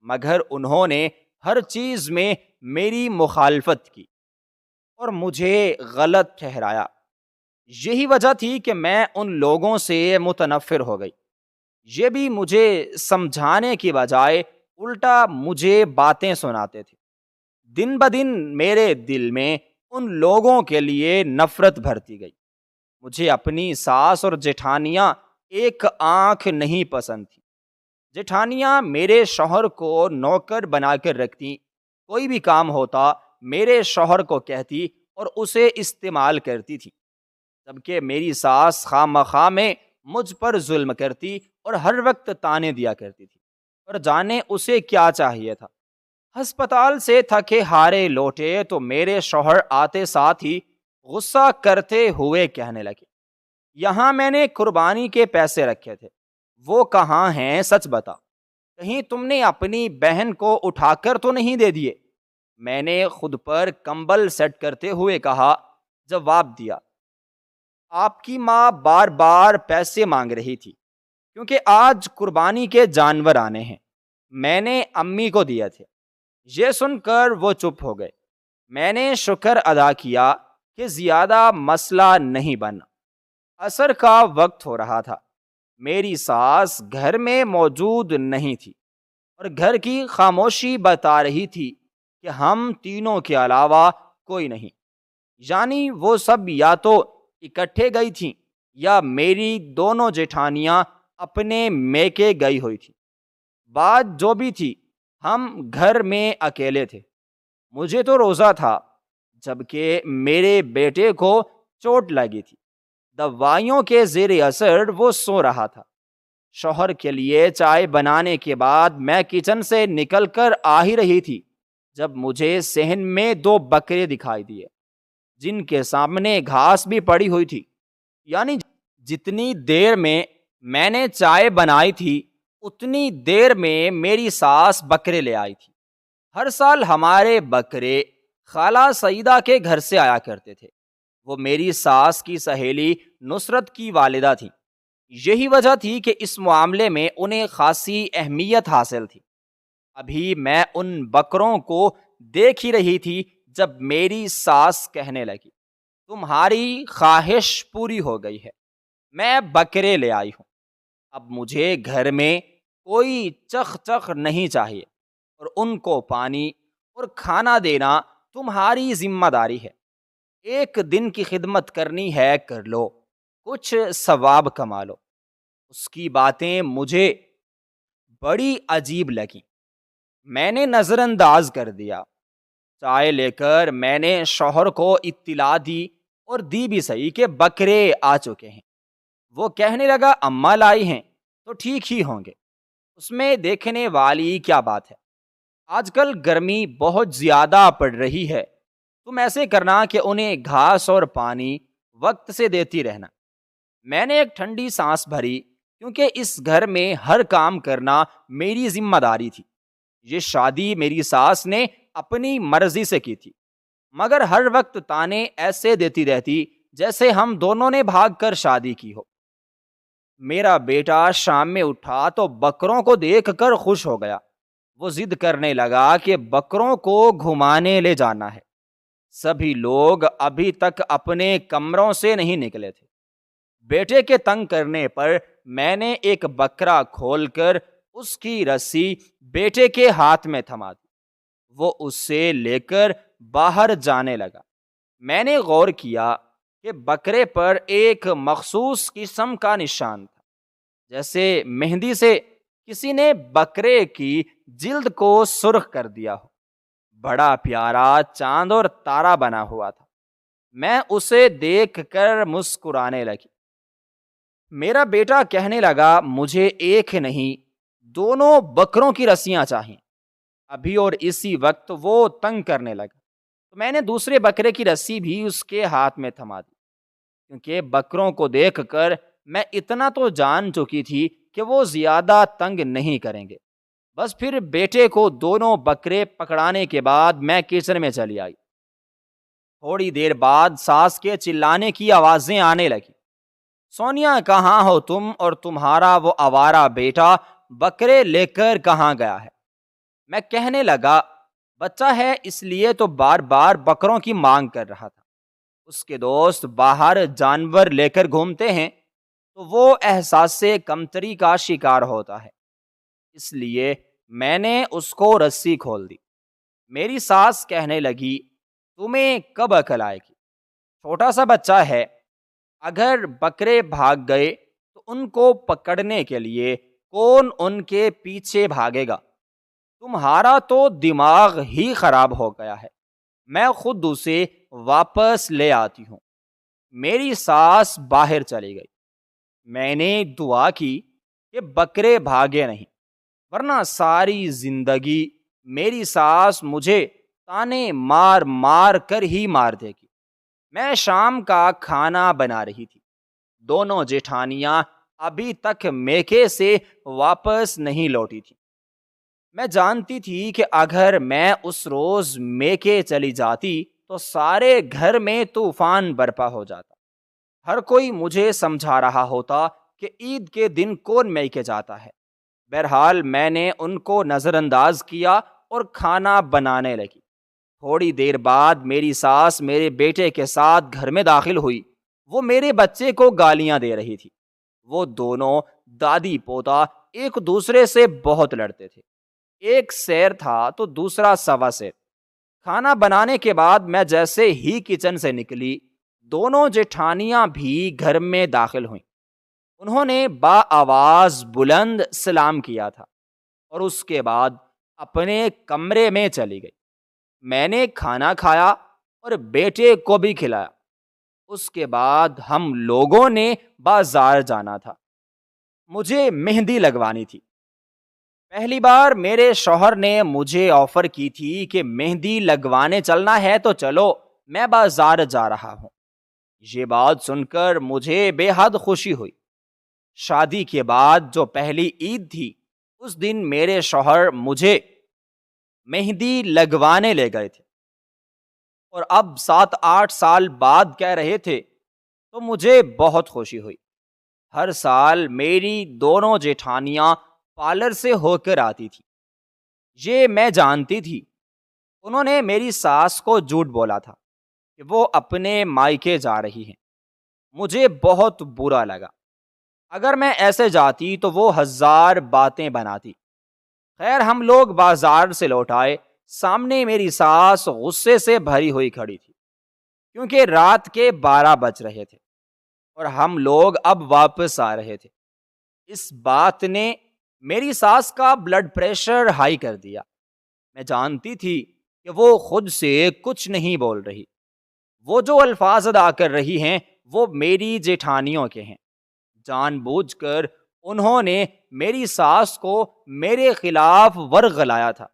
مگر انہوں نے ہر چیز میں میری مخالفت کی اور مجھے غلط ٹھہرایا۔ یہی وجہ تھی کہ میں ان لوگوں سے متنفر ہو گئی۔ یہ بھی مجھے سمجھانے کی بجائے الٹا مجھے باتیں سناتے تھے۔ دن بدن میرے دل میں ان لوگوں کے لیے نفرت بھرتی گئی۔ مجھے اپنی ساس اور جیٹھانیاں ایک آنکھ نہیں پسند تھی۔ جیٹھانیاں میرے شوہر کو نوکر بنا کر رکھتی، کوئی بھی کام ہوتا میرے شوہر کو کہتی اور اسے استعمال کرتی تھی، جبکہ میری ساس خواہ مخواہ میں مجھ پر ظلم کرتی اور ہر وقت تانے دیا کرتی تھی، اور جانے اسے کیا چاہیے تھا۔ ہسپتال سے تھکے ہارے لوٹے تو میرے شوہر آتے ساتھ ہی غصہ کرتے ہوئے کہنے لگے، یہاں میں نے قربانی کے پیسے رکھے تھے، وہ کہاں ہیں؟ سچ بتا، کہیں تم نے اپنی بہن کو اٹھا کر تو نہیں دے دیے؟ میں نے خود پر کمبل سیٹ کرتے ہوئے کہا۔ جواب دیا، آپ کی ماں بار بار پیسے مانگ رہی تھی کیونکہ آج قربانی کے جانور آنے ہیں، میں نے امی کو دیے تھے۔ یہ سن کر وہ چپ ہو گئے۔ میں نے شکر ادا کیا کہ زیادہ مسئلہ نہیں بنا۔ عصر کا وقت ہو رہا تھا، میری ساس گھر میں موجود نہیں تھی اور گھر کی خاموشی بتا رہی تھی کہ ہم تینوں کے علاوہ کوئی نہیں، یعنی وہ سب یا تو اکٹھے گئی تھیں یا میری دونوں جیٹھانیاں اپنے میکے گئی ہوئی تھی۔ بات جو بھی تھی، ہم گھر میں اکیلے تھے۔ مجھے تو روزہ تھا، جبکہ میرے بیٹے کو چوٹ لگی تھی۔ دوائیوں کے زیر اثر وہ سو رہا تھا۔ شوہر کے لیے چائے بنانے کے بعد میں کچن سے نکل کر آ ہی رہی تھی جب مجھے صحن میں 2 بکرے دکھائی دیے، جن کے سامنے گھاس بھی پڑی ہوئی تھی۔ یعنی جتنی دیر میں نے چائے بنائی تھی، اتنی دیر میں میری ساس بکرے لے آئی تھی۔ ہر سال ہمارے بکرے خالہ سعیدہ کے گھر سے آیا کرتے تھے۔ وہ میری ساس کی سہیلی نصرت کی والدہ تھی۔ یہی وجہ تھی کہ اس معاملے میں انہیں خاصی اہمیت حاصل تھی۔ ابھی میں ان بکروں کو دیکھ ہی رہی تھی جب میری ساس کہنے لگی، تمہاری خواہش پوری ہو گئی ہے، میں بکرے لے آئی ہوں۔ اب مجھے گھر میں کوئی چخ چخ نہیں چاہیے، اور ان کو پانی اور کھانا دینا تمہاری ذمہ داری ہے۔ ایک دن کی خدمت کرنی ہے کر لو، کچھ ثواب کما لو۔ اس کی باتیں مجھے بڑی عجیب لگیں۔ میں نے نظر انداز کر دیا۔ چائے لے کر میں نے شوہر کو اطلاع دی، اور دی بھی صحیح کہ بکرے آ چکے ہیں۔ وہ کہنے لگا اماں لائی ہیں تو ٹھیک ہی ہوں گے، اس میں دیکھنے والی کیا بات ہے؟ آج کل گرمی بہت زیادہ پڑ رہی ہے، تم ایسے کرنا کہ انہیں گھاس اور پانی وقت سے دیتی رہنا۔ میں نے ایک ٹھنڈی سانس بھری، کیونکہ اس گھر میں ہر کام کرنا میری ذمہ داری تھی۔ یہ شادی میری ساس نے اپنی مرضی سے کی تھی، مگر ہر وقت تانے ایسے دیتی رہتی جیسے ہم دونوں نے بھاگ کر شادی کی ہو۔ میرا بیٹا شام میں اٹھا تو بکروں کو دیکھ کر خوش ہو گیا۔ وہ ضد کرنے لگا کہ بکروں کو گھمانے لے جانا ہے۔ سبھی لوگ ابھی تک اپنے کمروں سے نہیں نکلے تھے۔ بیٹے کے تنگ کرنے پر میں نے ایک بکرا کھول کر اس کی رسی بیٹے کے ہاتھ میں تھما دی۔ وہ اس سے لے کر باہر جانے لگا۔ میں نے غور کیا کہ بکرے پر ایک مخصوص قسم کا نشان تھا، جیسے مہندی سے کسی نے بکرے کی جلد کو سرخ کر دیا ہو۔ بڑا پیارا چاند اور تارا بنا ہوا تھا۔ میں اسے دیکھ کر مسکرانے لگی۔ میرا بیٹا کہنے لگا مجھے ایک نہیں، دونوں بکروں کی رسیاں چاہیے۔ ابھی اور اسی وقت وہ تنگ کرنے لگا تو میں نے دوسرے بکرے کی رسی بھی اس کے ہاتھ میں تھما دی، کیونکہ بکروں کو دیکھ کر میں اتنا تو جان چکی تھی کہ وہ زیادہ تنگ نہیں کریں گے۔ بس پھر بیٹے کو دونوں بکرے پکڑانے کے بعد میں کچن میں چلی آئی۔ تھوڑی دیر بعد ساس کے چلانے کی آوازیں آنے لگی، سونیا کہاں ہو تم، اور تمہارا وہ آوارہ بیٹا بکرے لے کر کہاں گیا ہے؟ میں کہنے لگا بچہ ہے اس لیے تو بار بار بکروں کی مانگ کر رہا تھا۔ اس کے دوست باہر جانور لے کر گھومتے ہیں تو وہ احساس سے کمتری کا شکار ہوتا ہے، اس لیے میں نے اس کو رسی کھول دی۔ میری ساس کہنے لگی تمہیں کب عقل آئے گی؟ چھوٹا سا بچہ ہے، اگر بکرے بھاگ گئے تو ان کو پکڑنے کے لیے کون ان کے پیچھے بھاگے گا؟ تمہارا تو دماغ ہی خراب ہو گیا ہے، میں خود اسے واپس لے آتی ہوں۔ میری ساس باہر چلی گئی۔ میں نے دعا کی کہ بکرے بھاگے نہیں، ورنہ ساری زندگی میری ساس مجھے تانے مار مار کر ہی مار دے گی۔ میں شام کا کھانا بنا رہی تھی۔ دونوں جیٹھانیاں ابھی تک میکے سے واپس نہیں لوٹی تھی۔ میں جانتی تھی کہ اگر میں اس روز میکے چلی جاتی تو سارے گھر میں طوفان برپا ہو جاتا۔ ہر کوئی مجھے سمجھا رہا ہوتا کہ عید کے دن کون میکے جاتا ہے۔ بہرحال میں نے ان کو نظر انداز کیا اور کھانا بنانے لگی۔ تھوڑی دیر بعد میری ساس میرے بیٹے کے ساتھ گھر میں داخل ہوئی۔ وہ میرے بچے کو گالیاں دے رہی تھی۔ وہ دونوں دادی پوتا ایک دوسرے سے بہت لڑتے تھے، ایک سیر تھا تو دوسرا سوا سیر۔ کھانا بنانے کے بعد میں جیسے ہی کچن سے نکلی، دونوں جیٹھانیاں بھی گھر میں داخل ہوئیں۔ انہوں نے با آواز بلند سلام کیا تھا اور اس کے بعد اپنے کمرے میں چلی گئی۔ میں نے کھانا کھایا اور بیٹے کو بھی کھلایا۔ اس کے بعد ہم لوگوں نے بازار جانا تھا۔ مجھے مہندی لگوانی تھی۔ پہلی بار میرے شوہر نے مجھے آفر کی تھی کہ مہندی لگوانے چلنا ہے تو چلو، میں بازار جا رہا ہوں۔ یہ بات سن کر مجھے بے حد خوشی ہوئی۔ شادی کے بعد جو پہلی عید تھی، اس دن میرے شوہر مجھے مہندی لگوانے لے گئے تھے، اور اب 7-8 سال بعد کہہ رہے تھے تو مجھے بہت خوشی ہوئی۔ ہر سال میری دونوں جیٹھانیاں پارلر سے ہو کر آتی تھی۔ یہ میں جانتی تھی۔ انہوں نے میری ساس کو جھوٹ بولا تھا کہ وہ اپنے مائکے جا رہی ہیں۔ مجھے بہت برا لگا۔ اگر میں ایسے جاتی تو وہ 1000 باتیں بناتی۔ خیر، ہم لوگ بازار سے لوٹ آئے۔ سامنے میری ساس غصے سے بھری ہوئی کھڑی تھی، کیونکہ رات کے 12 بج رہے تھے اور ہم لوگ اب واپس آ رہے تھے۔ اس بات نے میری ساس کا بلڈ پریشر ہائی کر دیا۔ میں جانتی تھی کہ وہ خود سے کچھ نہیں بول رہی۔ وہ جو الفاظ ادا کر رہی ہیں وہ میری جیٹھانیوں کے ہیں۔ جان بوجھ کر انہوں نے میری ساس کو میرے خلاف ورغلایا تھا۔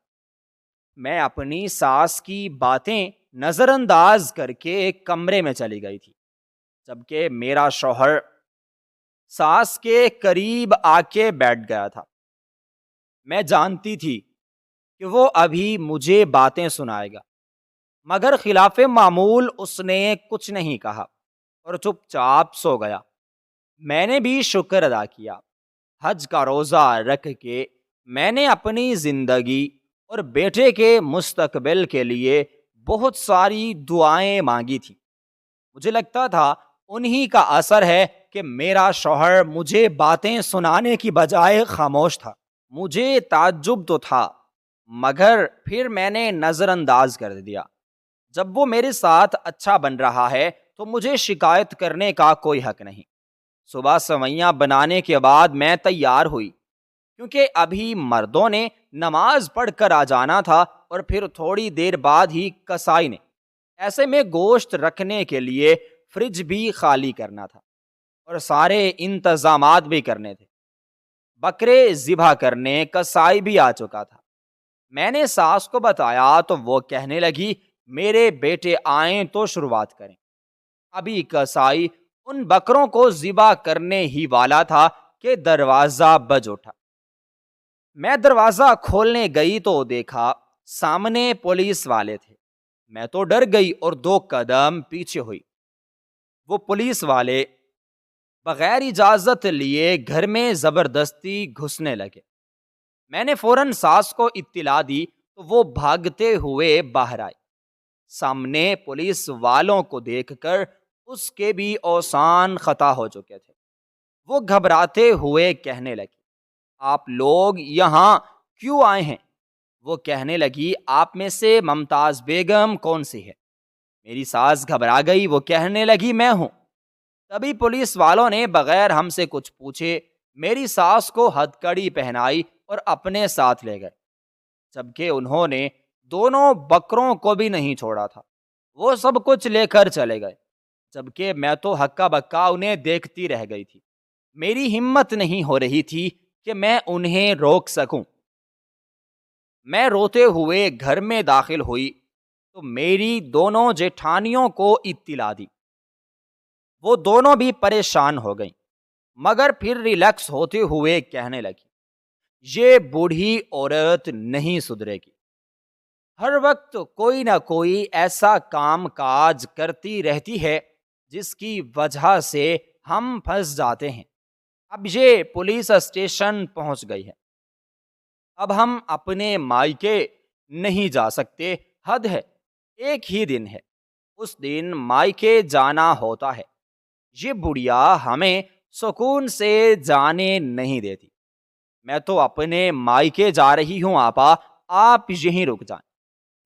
میں اپنی ساس کی باتیں نظر انداز کر کے ایک کمرے میں چلی گئی تھی، جبکہ میرا شوہر ساس کے قریب آ کے بیٹھ گیا تھا۔ میں جانتی تھی کہ وہ ابھی مجھے باتیں سنائے گا، مگر خلاف معمول اس نے کچھ نہیں کہا اور چپ چاپ سو گیا۔ میں نے بھی شکر ادا کیا۔ حج کا روزہ رکھ کے میں نے اپنی زندگی اور بیٹے کے مستقبل کے لیے بہت ساری دعائیں مانگی تھی۔ مجھے لگتا تھا انہی کا اثر ہے کہ میرا شوہر مجھے باتیں سنانے کی بجائے خاموش تھا۔ مجھے تعجب تو تھا، مگر پھر میں نے نظر انداز کر دیا۔ جب وہ میرے ساتھ اچھا بن رہا ہے تو مجھے شکایت کرنے کا کوئی حق نہیں۔ صبح سویاں بنانے کے بعد میں تیار ہوئی، کیونکہ ابھی مردوں نے نماز پڑھ کر آ جانا تھا اور پھر تھوڑی دیر بعد ہی کسائی نے۔ ایسے میں گوشت رکھنے کے لیے فریج بھی خالی کرنا تھا اور سارے انتظامات بھی کرنے تھے۔ بکرے ذبح کرنے کسائی بھی آ چکا تھا۔ میں نے ساس کو بتایا تو وہ کہنے لگی میرے بیٹے آئیں تو شروعات کریں۔ ابھی کسائی ان بکروں کو ذبح کرنے ہی والا تھا کہ دروازہ بج اٹھا۔ میں دروازہ کھولنے گئی تو دیکھا سامنے پولیس والے تھے۔ میں تو ڈر گئی اور 2 قدم پیچھے ہوئی۔ وہ پولیس والے بغیر اجازت لیے گھر میں زبردستی گھسنے لگے۔ میں نے فوراً ساس کو اطلاع دی تو وہ بھاگتے ہوئے باہر آئے۔ سامنے پولیس والوں کو دیکھ کر اس کے بھی اوسان خطا ہو چکے تھے۔ وہ گھبراتے ہوئے کہنے لگی آپ لوگ یہاں کیوں آئے ہیں؟ وہ کہنے لگی آپ میں سے ممتاز بیگم کون سی ہے؟ میری ساس گھبرا گئی۔ وہ کہنے لگی میں ہوں۔ تبھی پولیس والوں نے بغیر ہم سے کچھ پوچھے میری ساس کو ہتھ کڑی پہنائی اور اپنے ساتھ لے گئے، جبکہ انہوں نے دونوں بکروں کو بھی نہیں چھوڑا تھا۔ وہ سب کچھ لے کر چلے گئے، جبکہ میں تو ہکا بکا انہیں دیکھتی رہ گئی تھی۔ میری ہمت نہیں ہو رہی تھی کہ میں انہیں روک سکوں۔ میں روتے ہوئے گھر میں داخل ہوئی تو میری دونوں جیٹھانیوں کو اطلاع دی۔ وہ دونوں بھی پریشان ہو گئیں، مگر پھر ریلیکس ہوتے ہوئے کہنے لگی یہ بوڑھی عورت نہیں سدھرے گی۔ ہر وقت کوئی نہ کوئی ایسا کام کاج کرتی رہتی ہے جس کی وجہ سے ہم پھنس جاتے ہیں۔ اب یہ پولیس اسٹیشن پہنچ گئی ہے، اب ہم اپنے مائکے نہیں جا سکتے۔ حد ہے، ایک ہی دن ہے، اس دن مائکے جانا ہوتا ہے۔ یہ بڑھیا ہمیں سکون سے جانے نہیں دیتی۔ میں تو اپنے مائکے جا رہی ہوں آپا، آپ یہیں رک جائیں۔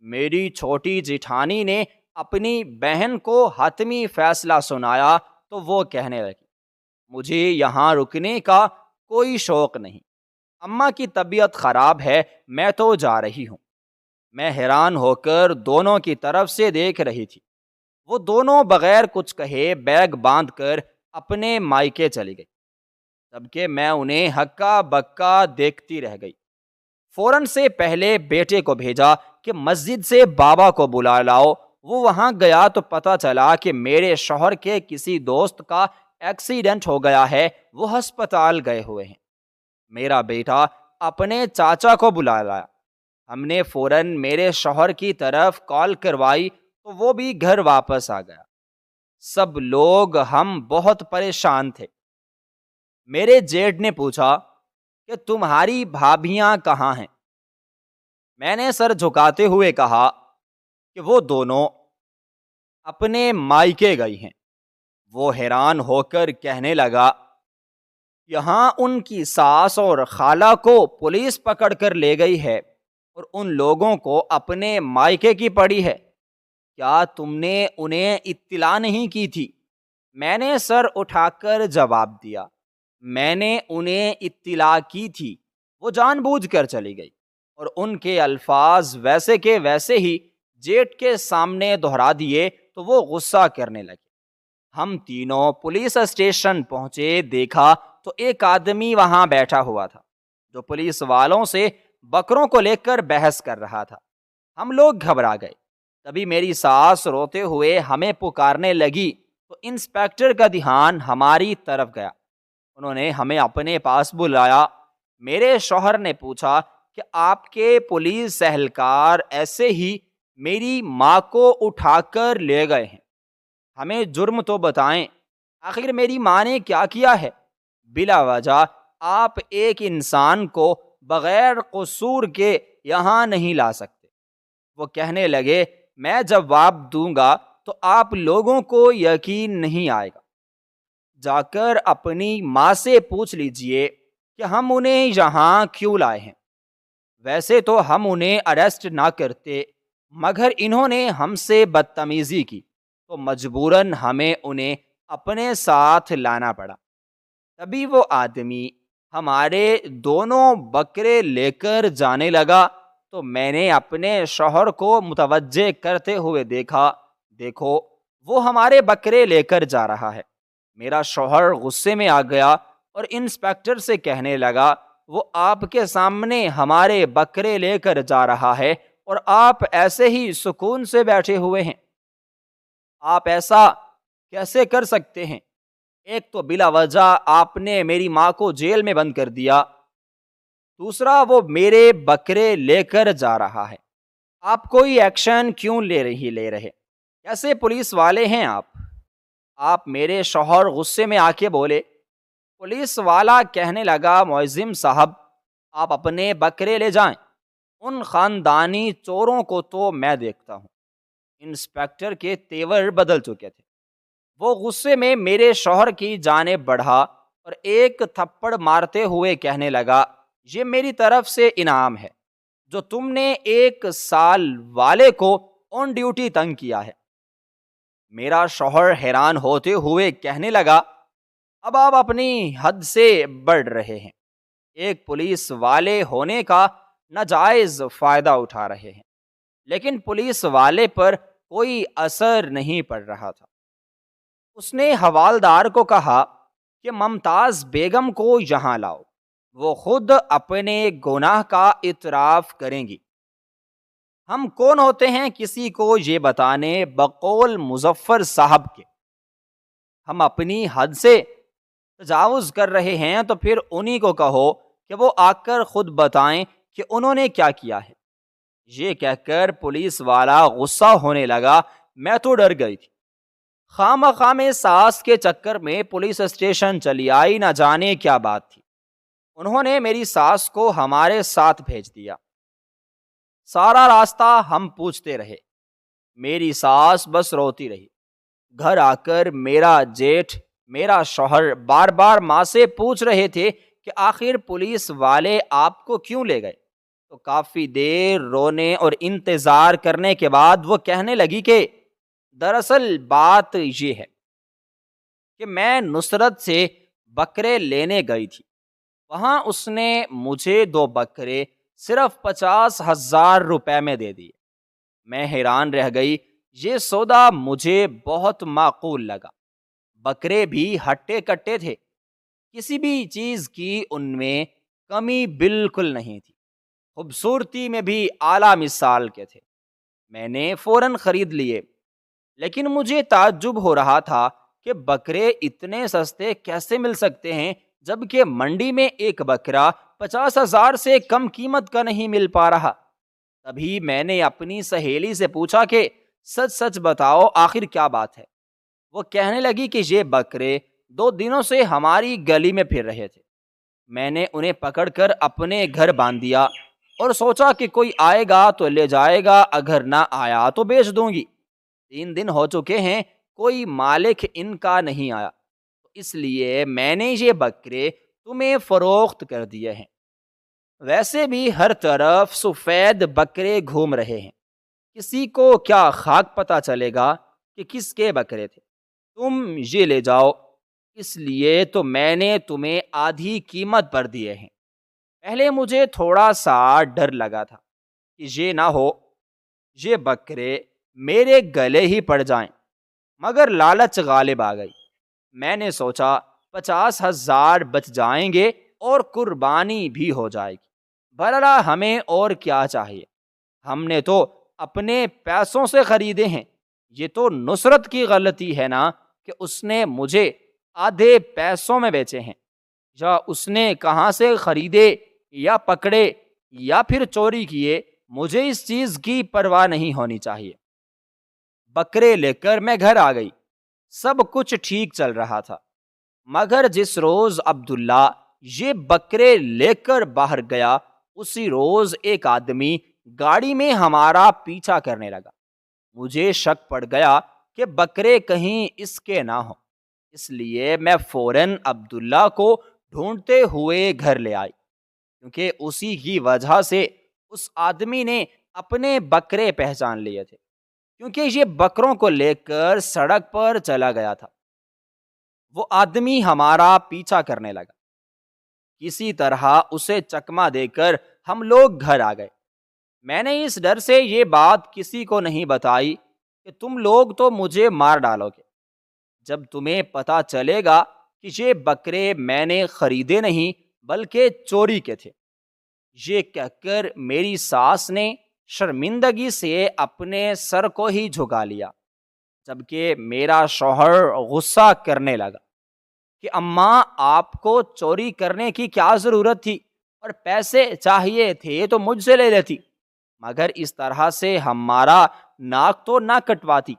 میری چھوٹی جیٹھانی نے اپنی بہن کو حتمی فیصلہ سنایا تو وہ کہنے لگی مجھے یہاں رکنے کا کوئی شوق نہیں، اماں کی طبیعت خراب ہے، میں تو جا رہی ہوں۔ میں حیران ہو کر دونوں کی طرف سے دیکھ رہی تھی۔ وہ دونوں بغیر کچھ کہے بیگ باندھ کر اپنے مائکے چلی گئی، جبکہ میں انہیں ہکا بکا دیکھتی رہ گئی۔ فوراً سے پہلے بیٹے کو بھیجا کہ مسجد سے بابا کو بلا لاؤ۔ وہ وہاں گیا تو پتہ چلا کہ میرے شوہر کے کسی دوست کا ایکسیڈنٹ ہو گیا ہے، وہ ہسپتال گئے ہوئے ہیں۔ میرا بیٹا اپنے چاچا کو بلا لایا۔ ہم نے فوراً میرے شوہر کی طرف کال کروائی تو وہ بھی گھر واپس آ گیا۔ سب لوگ ہم بہت پریشان تھے۔ میرے جیٹ نے پوچھا کہ تمہاری بھابھیاں کہاں ہیں؟ میں نے سر جھکاتے ہوئے کہا کہ وہ دونوں اپنے مائکے گئی ہیں۔ وہ حیران ہو کر کہنے لگا، یہاں ان کی ساس اور خالہ کو پولیس پکڑ کر لے گئی ہے اور ان لوگوں کو اپنے مائکے کی پڑی ہے۔ کیا تم نے انہیں اطلاع نہیں کی تھی؟ میں نے سر اٹھا کر جواب دیا، میں نے انہیں اطلاع کی تھی۔ وہ جان بوجھ کر چلی گئی، اور ان کے الفاظ ویسے کے ویسے ہی جیٹ کے سامنے دہرا دیے تو وہ غصہ کرنے لگے۔ ہم تینوں پولیس اسٹیشن پہنچے، دیکھا تو ایک آدمی وہاں بیٹھا ہوا تھا جو پولیس والوں سے بکروں کو لے کر بحث کر رہا تھا۔ ہم لوگ گھبرا گئے۔ تبھی میری ساس روتے ہوئے ہمیں پکارنے لگی تو انسپیکٹر کا دھیان ہماری طرف گیا۔ انہوں نے ہمیں اپنے پاس بلایا۔ میرے شوہر نے پوچھا کہ آپ کے پولیس اہلکار ایسے ہی میری ماں کو اٹھا کر لے گئے ہیں، ہمیں جرم تو بتائیں، آخر میری ماں نے کیا کیا ہے؟ بلا وجہ آپ ایک انسان کو بغیر قصور کے یہاں نہیں لا سکتے۔ وہ کہنے لگے، میں جواب دوں گا تو آپ لوگوں کو یقین نہیں آئے گا۔ جا کر اپنی ماں سے پوچھ لیجئے کہ ہم انہیں یہاں کیوں لائے ہیں۔ ویسے تو ہم انہیں اریسٹ نہ کرتے، مگر انہوں نے ہم سے بدتمیزی کی تو مجبوراً ہمیں انہیں اپنے ساتھ لانا پڑا۔ تبھی وہ آدمی ہمارے دونوں بکرے لے کر جانے لگا تو میں نے اپنے شوہر کو متوجہ کرتے ہوئے دیکھا، دیکھو وہ ہمارے بکرے لے کر جا رہا ہے۔ میرا شوہر غصے میں آ گیا اور انسپیکٹر سے کہنے لگا، وہ آپ کے سامنے ہمارے بکرے لے کر جا رہا ہے اور آپ ایسے ہی سکون سے بیٹھے ہوئے ہیں، آپ ایسا کیسے کر سکتے ہیں؟ ایک تو بلا وجہ آپ نے میری ماں کو جیل میں بند کر دیا، دوسرا وہ میرے بکرے لے کر جا رہا ہے۔ آپ کوئی ایکشن کیوں لے رہے؟ کیسے پولیس والے ہیں آپ؟ میرے شوہر غصے میں آ کے بولے۔ پولیس والا کہنے لگا، معزم صاحب آپ اپنے بکرے لے جائیں، ان خاندانی چوروں کو تو میں دیکھتا ہوں۔ انسپیکٹر کے تیور بدل چکے تھے۔ وہ غصے میں میرے شوہر کی جانب بڑھا اور ایک تھپڑ مارتے ہوئے کہنے لگا، یہ میری طرف سے انعام ہے جو تم نے 1 سال والے کو آن ڈیوٹی تنگ کیا ہے۔ میرا شوہر حیران ہوتے ہوئے کہنے لگا، اب آپ اپنی حد سے بڑھ رہے ہیں، ایک پولیس والے ہونے کا ناجائز فائدہ اٹھا رہے ہیں، لیکن پولیس والے پر کوئی اثر نہیں پڑ رہا تھا۔ اس نے حوالدار کو کہا کہ ممتاز بیگم کو یہاں لاؤ، وہ خود اپنے گناہ کا اعتراف کریں گی۔ ہم کون ہوتے ہیں کسی کو یہ بتانے؟ بقول مظفر صاحب کے ہم اپنی حد سے تجاوز کر رہے ہیں تو پھر انہی کو کہو کہ وہ آ کر خود بتائیں کہ انہوں نے کیا کیا ہے۔ یہ کہہ کر پولیس والا غصہ ہونے لگا۔ میں تو ڈر گئی تھی۔ خواہ میں ساس کے چکر میں پولیس اسٹیشن چلی آئی، نہ جانے کیا بات تھی۔ انہوں نے میری ساس کو ہمارے ساتھ بھیج دیا۔ سارا راستہ ہم پوچھتے رہے، میری ساس بس روتی رہی۔ گھر آ کر میرا جیٹھ، میرا شوہر بار بار ماں سے پوچھ رہے تھے کہ آخر پولیس والے آپ کو کیوں لے گئے؟ تو کافی دیر رونے اور انتظار کرنے کے بعد وہ کہنے لگی کہ دراصل بات یہ ہے کہ میں نصرت سے بکرے لینے گئی تھی، وہاں اس نے مجھے 2 بکرے صرف 50,000 روپے میں دے دیے۔ میں حیران رہ گئی، یہ سودا مجھے بہت معقول لگا۔ بکرے بھی ہٹے کٹے تھے، کسی بھی چیز کی ان میں کمی بالکل نہیں تھی، خوبصورتی میں بھی اعلیٰ مثال کے تھے۔ میں نے فوراً خرید لیے، لیکن مجھے تعجب ہو رہا تھا کہ بکرے اتنے سستے کیسے مل سکتے ہیں، جبکہ منڈی میں ایک بکرا 50,000 سے کم قیمت کا نہیں مل پا رہا۔ تبھی میں نے اپنی سہیلی سے پوچھا کہ سچ سچ بتاؤ، آخر کیا بات ہے؟ وہ کہنے لگی کہ یہ بکرے 2 دنوں سے ہماری گلی میں پھر رہے تھے۔ میں نے انہیں پکڑ کر اپنے گھر باندھ دیا اور سوچا کہ کوئی آئے گا تو لے جائے گا، اگر نہ آیا تو بیچ دوں گی۔ 3 دن ہو چکے ہیں، کوئی مالک ان کا نہیں آیا، اس لیے میں نے یہ بکرے تمہیں فروخت کر دیے ہیں۔ ویسے بھی ہر طرف سفید بکرے گھوم رہے ہیں، کسی کو کیا خاک پتہ چلے گا کہ کس کے بکرے تھے، تم یہ لے جاؤ۔ اس لیے تو میں نے تمہیں آدھی قیمت پر دیے ہیں۔ پہلے مجھے تھوڑا سا ڈر لگا تھا کہ یہ نہ ہو یہ بکرے میرے گلے ہی پڑ جائیں، مگر لالچ غالب آ گئی۔ میں نے سوچا 50,000 بچ جائیں گے اور قربانی بھی ہو جائے گی، بھلا ہمیں اور کیا چاہیے، ہم نے تو اپنے پیسوں سے خریدے ہیں۔ یہ تو نصرت کی غلطی ہے نا کہ اس نے مجھے آدھے پیسوں میں بیچے ہیں، یا اس نے کہاں سے خریدے یا پکڑے یا پھر چوری کیے، مجھے اس چیز کی پرواہ نہیں ہونی چاہیے۔ بکرے لے کر میں گھر آ گئی، سب کچھ ٹھیک چل رہا تھا، مگر جس روز عبداللہ یہ بکرے لے کر باہر گیا، اسی روز ایک آدمی گاڑی میں ہمارا پیچھا کرنے لگا۔ مجھے شک پڑ گیا کہ بکرے کہیں اس کے نہ ہوں، اس لیے میں فوراً عبداللہ کو ڈھونڈتے ہوئے گھر لے آئی، کیونکہ اسی کی وجہ سے اس آدمی نے اپنے بکرے پہچان لیے تھے، کیونکہ یہ بکروں کو لے کر سڑک پر چلا گیا تھا۔ وہ آدمی ہمارا پیچھا کرنے لگا، کسی طرح اسے چکما دے کر ہم لوگ گھر آ گئے۔ میں نے اس ڈر سے یہ بات کسی کو نہیں بتائی کہ تم لوگ تو مجھے مار ڈالو گے۔ جب تمہیں پتہ چلے گا کہ یہ بکرے میں نے خریدے نہیں بلکہ چوری کے تھے۔ یہ کہہ کر میری ساس نے شرمندگی سے اپنے سر کو ہی جھکا لیا، جبکہ میرا شوہر غصہ کرنے لگا کہ اماں، آپ کو چوری کرنے کی کیا ضرورت تھی، اور پیسے چاہیے تھے تو مجھ سے لے لیتی، مگر اس طرح سے ہمارا ناک تو نہ کٹواتی۔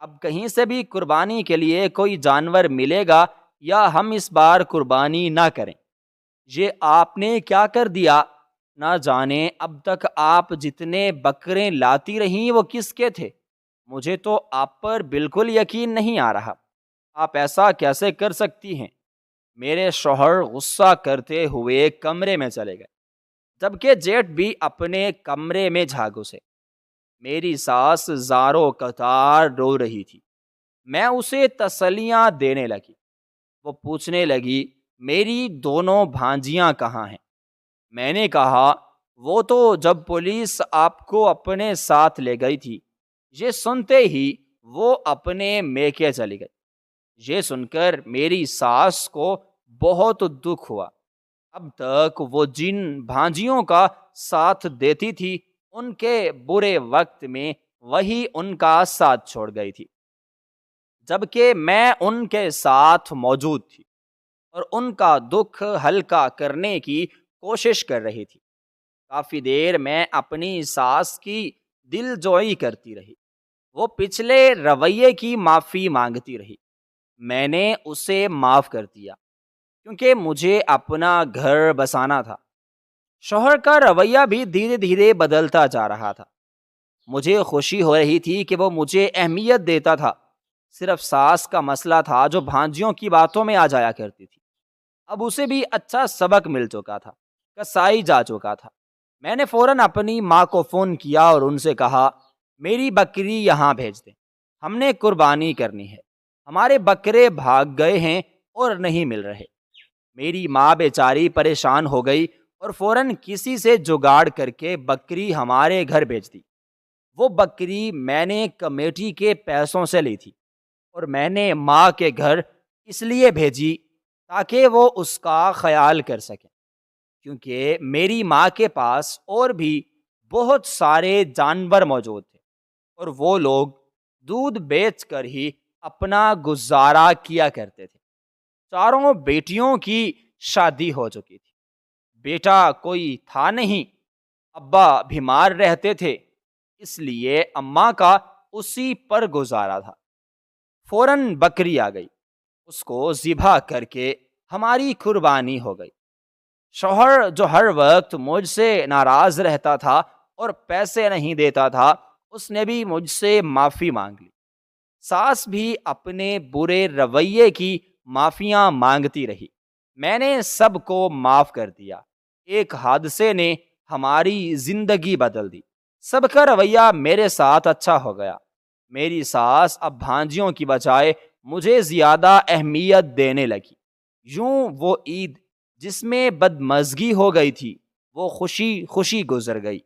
اب کہیں سے بھی قربانی کے لیے کوئی جانور ملے گا یا ہم اس بار قربانی نہ کریں۔ یہ آپ نے کیا کر دیا؟ نہ جانے اب تک آپ جتنے بکرے لاتی رہیں وہ کس کے تھے؟ مجھے تو آپ پر بالکل یقین نہیں آ رہا، آپ ایسا کیسے کر سکتی ہیں؟ میرے شوہر غصہ کرتے ہوئے کمرے میں چلے گئے، جبکہ جیٹ بھی اپنے کمرے میں جا گھسے۔ میری ساس زاروں قطار رو رہی تھی، میں اسے تسلیاں دینے لگی۔ وہ پوچھنے لگی، میری دونوں بھانجیاں کہاں ہیں؟ میں نے کہا، وہ تو جب پولیس آپ کو اپنے ساتھ لے گئی تھی، یہ سنتے ہی وہ اپنے میکے چلی گئی۔ یہ سن کر میری ساس کو بہت دکھ ہوا۔ اب تک وہ جن بھانجیوں کا ساتھ دیتی تھی، ان کے برے وقت میں وہی ان کا ساتھ چھوڑ گئی تھی، جبکہ میں ان کے ساتھ موجود تھی اور ان کا دکھ ہلکا کرنے کی کوشش کر رہی تھی۔ کافی دیر میں اپنی ساس کی دل جوئی کرتی رہی، وہ پچھلے رویے کی معافی مانگتی رہی۔ میں نے اسے معاف کر دیا، کیونکہ مجھے اپنا گھر بسانا تھا۔ شوہر کا رویہ بھی دھیرے دھیرے بدلتا جا رہا تھا۔ مجھے خوشی ہو رہی تھی کہ وہ مجھے اہمیت دیتا تھا۔ صرف ساس کا مسئلہ تھا جو بھانجیوں کی باتوں میں آ جایا کرتی تھی۔ اب اسے بھی اچھا سبق مل چکا تھا، کسائی جا چکا تھا۔ میں نے فوراً اپنی ماں کو فون کیا اور ان سے کہا، میری بکری یہاں بھیج دیں، ہم نے قربانی کرنی ہے، ہمارے بکرے بھاگ گئے ہیں اور نہیں مل رہے۔ میری ماں بیچاری پریشان ہو گئی اور فوراً کسی سے جگاڑ کر کے بکری ہمارے گھر بھیج دی۔ وہ بکری میں نے کمیٹی کے پیسوں سے لی تھی، اور میں نے ماں کے گھر اس لیے بھیجی تاکہ وہ اس کا خیال کر سکیں، کیونکہ میری ماں کے پاس اور بھی بہت سارے جانور موجود تھے، اور وہ لوگ دودھ بیچ کر ہی اپنا گزارا کیا کرتے تھے۔ چاروں بیٹیوں کی شادی ہو چکی تھی، بیٹا کوئی تھا نہیں، ابا بیمار رہتے تھے، اس لیے اماں کا اسی پر گزارا تھا۔ فوراً بکری آ گئی، اس کو ذبح کر کے ہماری قربانی ہو گئی۔ شوہر جو ہر وقت مجھ سے ناراض رہتا تھا اور پیسے نہیں دیتا تھا، اس نے بھی مجھ سے معافی مانگ لی۔ ساس بھی اپنے برے رویے کی معافیاں مانگتی رہی۔ میں نے سب کو معاف کر دیا۔ ایک حادثے نے ہماری زندگی بدل دی۔ سب کا رویہ میرے ساتھ اچھا ہو گیا۔ میری ساس اب بھانجیوں کی بجائے مجھے زیادہ اہمیت دینے لگی۔ یوں وہ عید جس میں بدمزگی ہو گئی تھی، وہ خوشی خوشی گزر گئی۔